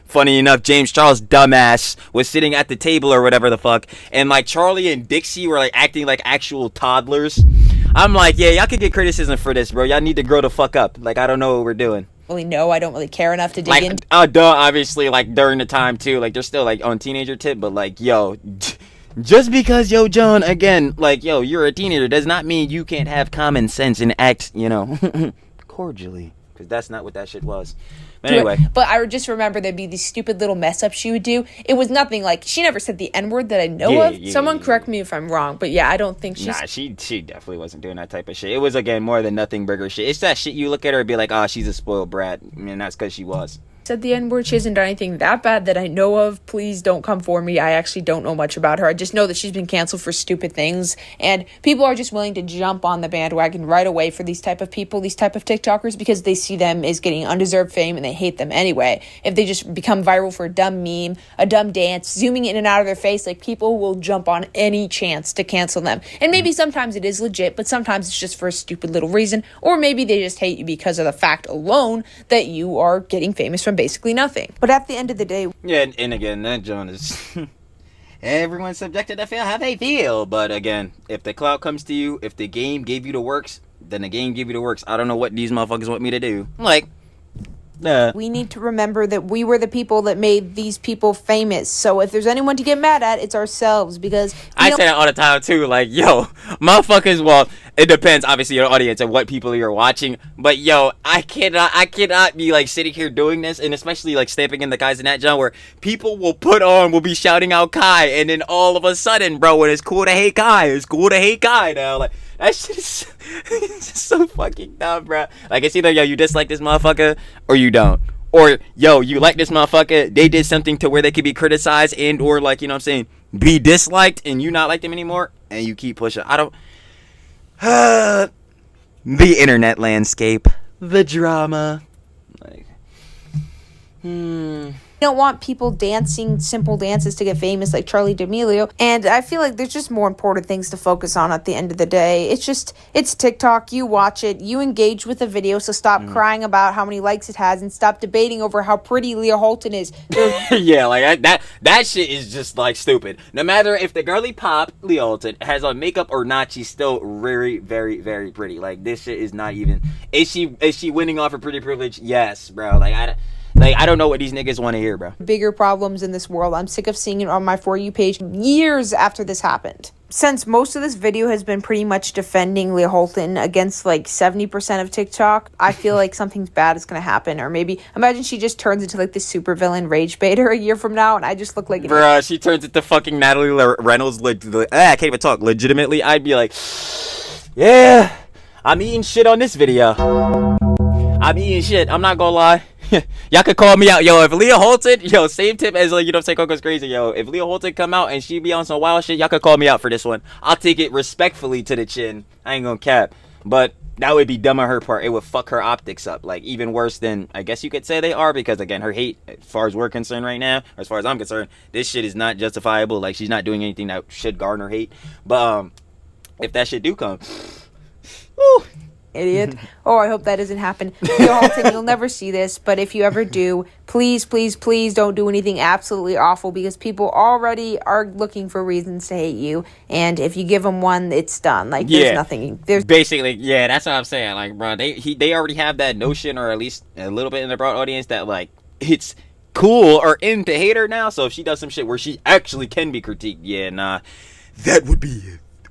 funny enough James Charles dumbass was sitting at the table or whatever the fuck, and like Charli and Dixie were like acting like actual toddlers. I'm like, yeah, y'all could get criticism for this, bro. Y'all need to grow the fuck up. Like, I don't know what we're doing. Really know. I don't really care enough to dig like, into. Obviously, like during the time too, like they're still like on teenager tip, but like, yo, just because yo John again, like yo, you're a teenager does not mean you can't have common sense and act, you know, cordially, because that's not what that shit was. But anyway. But I just remember there'd be these stupid little mess ups she would do. It was nothing like, she never said the N-word that I know of. Someone correct me if I'm wrong, but yeah, I don't think she's... Nah, she definitely wasn't doing that type of shit. It was, again, more than nothing burger shit. It's that shit you look at her and be like, oh, she's a spoiled brat. And that's because she was. Said the N-word. She hasn't done anything that bad that I know of. Please don't come for me. I actually don't know much about her. I just know that she's been canceled for stupid things, and people are just willing to jump on the bandwagon right away for these type of people, these type of TikTokers, because they see them as getting undeserved fame and they hate them anyway. If they just become viral for a dumb meme, a dumb dance, zooming in and out of their face, like people will jump on any chance to cancel them. And maybe sometimes it is legit, but sometimes it's just for a stupid little reason, or maybe they just hate you because of the fact alone that you are getting famous from basically nothing. But at the end of the day, yeah, and again, that John is everyone's subjected to feel how they feel. But again, if the clout comes to you, if the game gave you the works, then the game gave you the works. I don't know what these motherfuckers want me to do. Like, we need to remember that we were the people that made these people famous. So if there's anyone to get mad at, it's ourselves, because I say that all the time too. Like, yo, motherfuckers, well, it depends obviously your audience and what people you're watching, but yo, I cannot be like sitting here doing this, and especially like stepping in the guys in that genre where people will be shouting out Kai, and then all of a sudden, bro, when it's cool to hate Kai, it's cool to hate Kai now. Like, that shit is it's just so fucking dumb, bro. Like, it's either, yo, you dislike this motherfucker or you don't. Or, yo, you like this motherfucker, they did something to where they could be criticized and or, like, you know what I'm saying, be disliked, and you not like them anymore, and you keep pushing. I don't... the internet landscape. The drama. Like... don't want people dancing simple dances to get famous like Charli D'Amelio. And I feel like there's just more important things to focus on at the end of the day. It's TikTok. You watch it. You engage with the video. So stop crying about how many likes it has and stop debating over how pretty Leah Halton is. Yeah, like that shit is just like stupid. No matter if the girly pop Leah Halton has on makeup or not, she's still very, very, very pretty. Like, this shit is not even. Is she winning off her pretty privilege? Yes, bro. I don't know what these niggas want to hear, bro. Bigger problems in this world. I'm sick of seeing it on my For You page years after this happened. Since most of this video has been pretty much defending Leah Halton against like 70% of TikTok, I feel like something bad is going to happen. Or maybe, imagine she just turns into like this super villain rage baiter a year from now and I just look like... Bruh, she turns into fucking Natalie Reynolds. I can't even talk. Legitimately, I'd be like, yeah, I'm eating shit on this video. I'm eating shit. I'm not gonna lie. Y'all could call me out. Yo, if Leah Halton, yo, same tip as, like, you know what I'm saying, Coco's crazy. Yo, if Leah Halton come out and she be on some wild shit, y'all could call me out for this one. I'll take it respectfully to the chin. I ain't gonna cap. But that would be dumb on her part. It would fuck her optics up. Like, even worse than, I guess you could say they are. Because, again, her hate, as far as we're concerned right now, or as far as I'm concerned, this shit is not justifiable. Like, she's not doing anything that should garner hate. But, if that shit do come, woo. Idiot. Oh, I hope that doesn't happen. Leah Halton, you'll never see this, but if you ever do, please, please, please don't do anything absolutely awful because people already are looking for reasons to hate you, and if you give them one, it's done. Like, there's nothing. There's basically, yeah, that's what I'm saying. Like, bro, they already have that notion, or at least a little bit in the broad audience, that like it's cool or in to hate her now. So if she does some shit where she actually can be critiqued, yeah, nah, that would be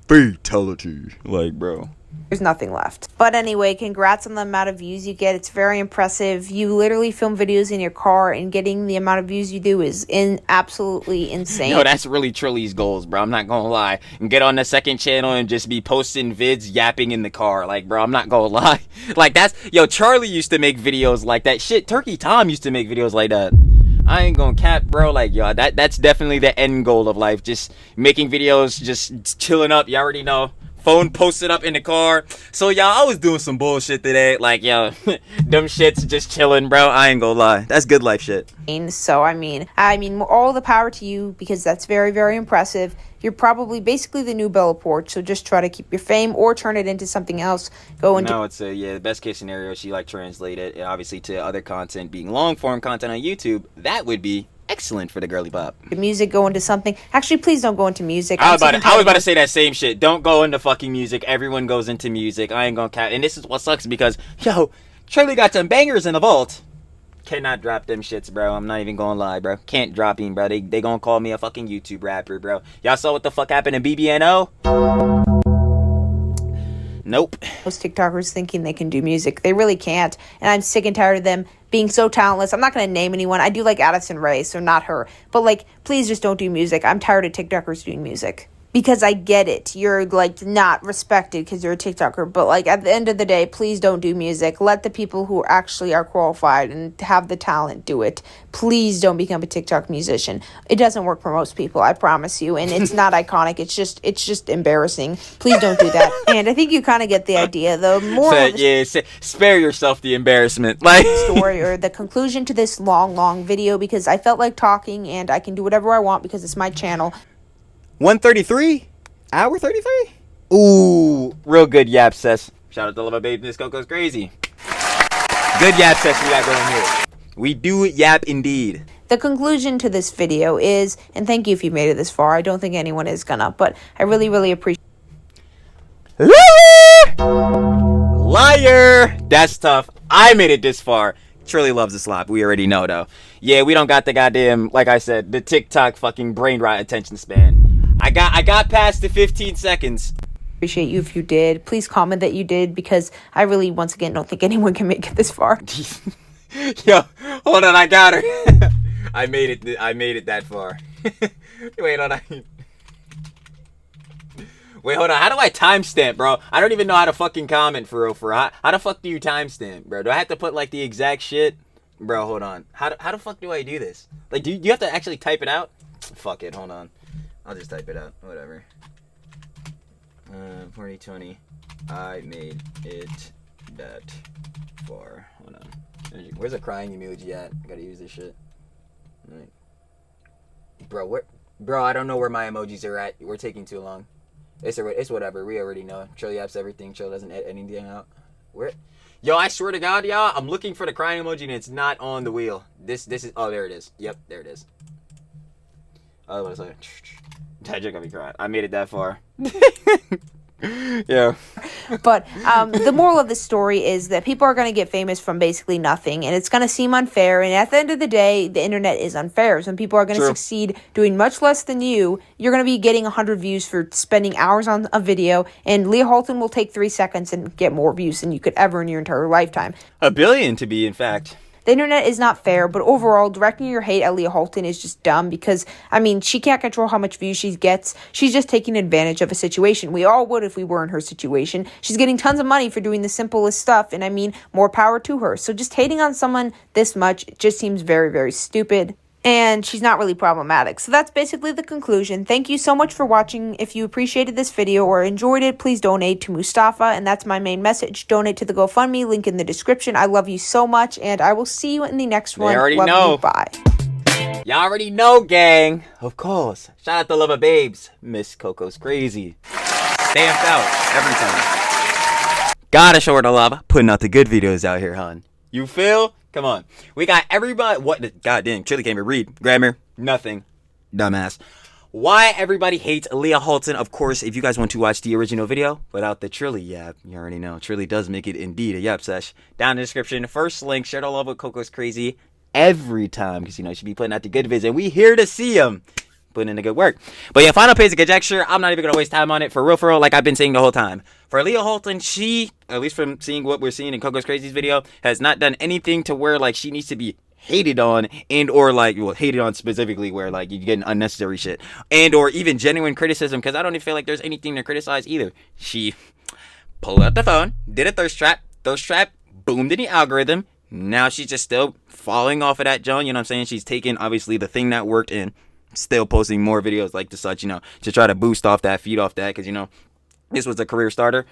fatality. Like, bro. There's nothing left. But anyway, congrats on the amount of views you get. It's very impressive. You literally film videos in your car, and getting the amount of views you do is absolutely insane. Yo, that's really Trilly's goals, bro. I'm not gonna lie. And get on the second channel and just be posting vids yapping in the car. Like, bro, I'm not gonna lie. Like, that's... Yo, Charlie used to make videos like that. Shit, Turkey Tom used to make videos like that. I ain't gonna cap, bro. Like, yo, that's definitely the end goal of life. Just making videos, just chilling up. You already know. Phone posted up in the car. So, y'all, I was doing some bullshit today. Like, yo, them shits just chilling, bro. I ain't gonna lie. That's good life shit. So, I mean, all the power to you because that's very, very impressive. You're probably basically the new Bella Poarch, so just try to keep your fame or turn it into something else. No, it's the best case scenario. She like translate it, obviously, to other content, being long form content on YouTube. That would be excellent for the girly pop. Music, go into something. Actually, please don't go into music. I was about to say that same shit. Don't go into fucking music. Everyone goes into music. I ain't gonna cap. And this is what sucks because, yo, Charlie got some bangers in the vault. Cannot drop them shits, bro. I'm not even gonna lie, bro. Can't drop him, bro. They gonna call me a fucking YouTube rapper, bro. Y'all saw what the fuck happened in BBNO? Nope. Most TikTokers thinking they can do music. They really can't. And I'm sick and tired of them being so talentless. I'm not going to name anyone. I do like Addison Rae, so not her. But, like, please just don't do music. I'm tired of TikTokers doing music. Because I get it. You're, like, not respected because you're a TikToker. But, like, at the end of the day, please don't do music. Let the people who actually are qualified and have the talent do it. Please don't become a TikTok musician. It doesn't work for most people, I promise you. And it's not iconic. It's just embarrassing. Please don't do that. And I think you kind of get the idea, though. Spare yourself the embarrassment. Like story or the conclusion to this long video because I felt like talking and I can do whatever I want because it's my channel. 1:33? Hour 33? Ooh, real good yap ses. Shout out to Love Babe, this Coco's crazy. Good yap ses we got going here. We do yap indeed. The conclusion to this video is, and thank you if you made it this far. I don't think anyone is gonna, but I really, really appreciate. Liar! That's tough. I made it this far. Trilly loves the slop. We already know, though. Yeah, we don't got the goddamn, like I said, the TikTok fucking brain rot attention span. I got past the 15 seconds. Appreciate you if you did. Please comment that you did because I really, once again, don't think anyone can make it this far. Yo, hold on, I got her. I made it that far. Wait, hold on. Wait, hold on. How do I timestamp, bro? I don't even know how to fucking comment for real. How the fuck do you timestamp, bro? Do I have to put like the exact shit? Bro, hold on. How the fuck do I do this? Like, do you have to actually type it out? Fuck it, hold on. I'll just type it out. Whatever. 2020. I made it that far. Hold on. Where's the crying emoji at? I gotta use this shit. Right. Bro, I don't know where my emojis are at. We're taking too long. It's whatever. We already know. Trill yaps everything. Trill doesn't edit anything out. Where? Yo, I swear to God, y'all, I'm looking for the crying emoji and it's not on the wheel. This is. Oh, there it is. Yep, there it is. I was like, that joke got me crying. I made it that far. Yeah. But the moral of the story is that people are going to get famous from basically nothing, and it's going to seem unfair. And at the end of the day, the internet is unfair. Some people are going to succeed doing much less than you. You're going to be getting 100 views for spending hours on a video, and Leah Halton will take 3 seconds and get more views than you could ever in your entire lifetime. 1 billion to be, in fact. The internet is not fair, but overall, directing your hate at Leah Halton is just dumb because, I mean, she can't control how much views she gets. She's just taking advantage of a situation. We all would if we were in her situation. She's getting tons of money for doing the simplest stuff, and I mean, more power to her. So just hating on someone this much just seems very, very stupid. And she's not really problematic. So that's basically the conclusion. Thank you so much for watching. If you appreciated this video or enjoyed it, please donate to Mustafa. And that's my main message. Donate to the GoFundMe, link in the description. I love you so much, and I will see you in the next one. They already love know. You. Bye. Y'all already know, gang. Of course. Shout out to Lover Babes. Miss Coco's crazy. Stamped out every time. Gotta show her the love. Putting out the good videos out here, hon. You feel? Come on. We got everybody. What the goddamn? Chili can't even read. Grammar. Nothing. Dumbass. Why everybody hates Leah Halton. Of course, if you guys want to watch the original video without the Trilly yap, you already know. Trilly does make it indeed a yap sesh. Down in the description. First link. Share the love with Coco's crazy every time. Because, you know, she be putting out the good vids. And we here to see them. Putting in the good work. But yeah, final page of conjecture. I'm not even going to waste time on it. For real, like I've been saying the whole time. For Leah Halton, she, at least from seeing what we're seeing in Coco's Crazy's video, has not done anything to where, like, she needs to be hated on and or, like, well, hated on specifically where, like, you're getting unnecessary shit. And or even genuine criticism, because I don't even feel like there's anything to criticize either. She pulled out the phone, did a thirst trap, boomed in the algorithm. Now she's just still falling off of that, John. You know what I'm saying? She's taking, obviously, the thing that worked and still posting more videos like this, such, you know, to try to boost off that, feed off that, because, you know, this was a career starter.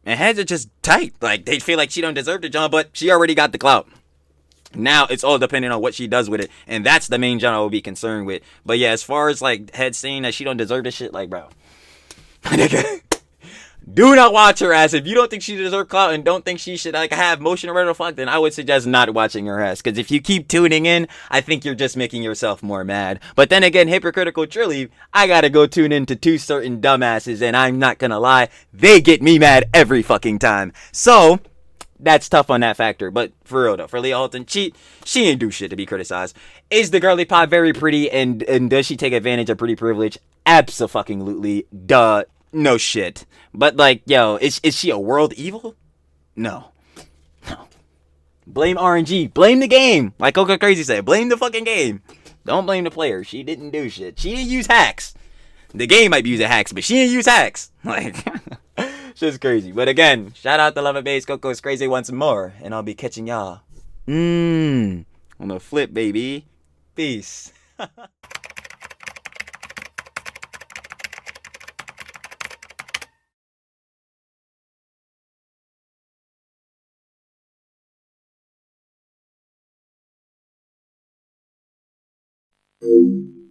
And heads are just tight. Like, they feel like she don't deserve the job, but she already got the clout. Now, it's all depending on what she does with it. And that's the main genre I will be concerned with. But yeah, as far as, like, heads saying that she don't deserve this shit, like, bro. Do not watch her ass. If you don't think she deserves clout and don't think she should, like, have motion or whatever the fuck, then I would suggest not watching her ass. Because if you keep tuning in, I think you're just making yourself more mad. But then again, hypocritical Trilly, I gotta go tune into 2 certain dumbasses, and I'm not gonna lie, they get me mad every fucking time. So, that's tough on that factor. But for real though, for Leah Halton, she ain't do shit to be criticized. Is the girly pop very pretty, and does she take advantage of pretty privilege? Abso-fucking-lutely. Duh. No shit. But, like, yo, is she a world evil? No. Blame RNG. Blame the game. Like Coco Crazy said, blame the fucking game. Don't blame the player. She didn't do shit. She didn't use hacks. The game might be using hacks, but she didn't use hacks. Like, shit's crazy. But again, shout out to Love and Bass. Coco's crazy once more. And I'll be catching y'all. On the flip, baby. Peace. Thank you.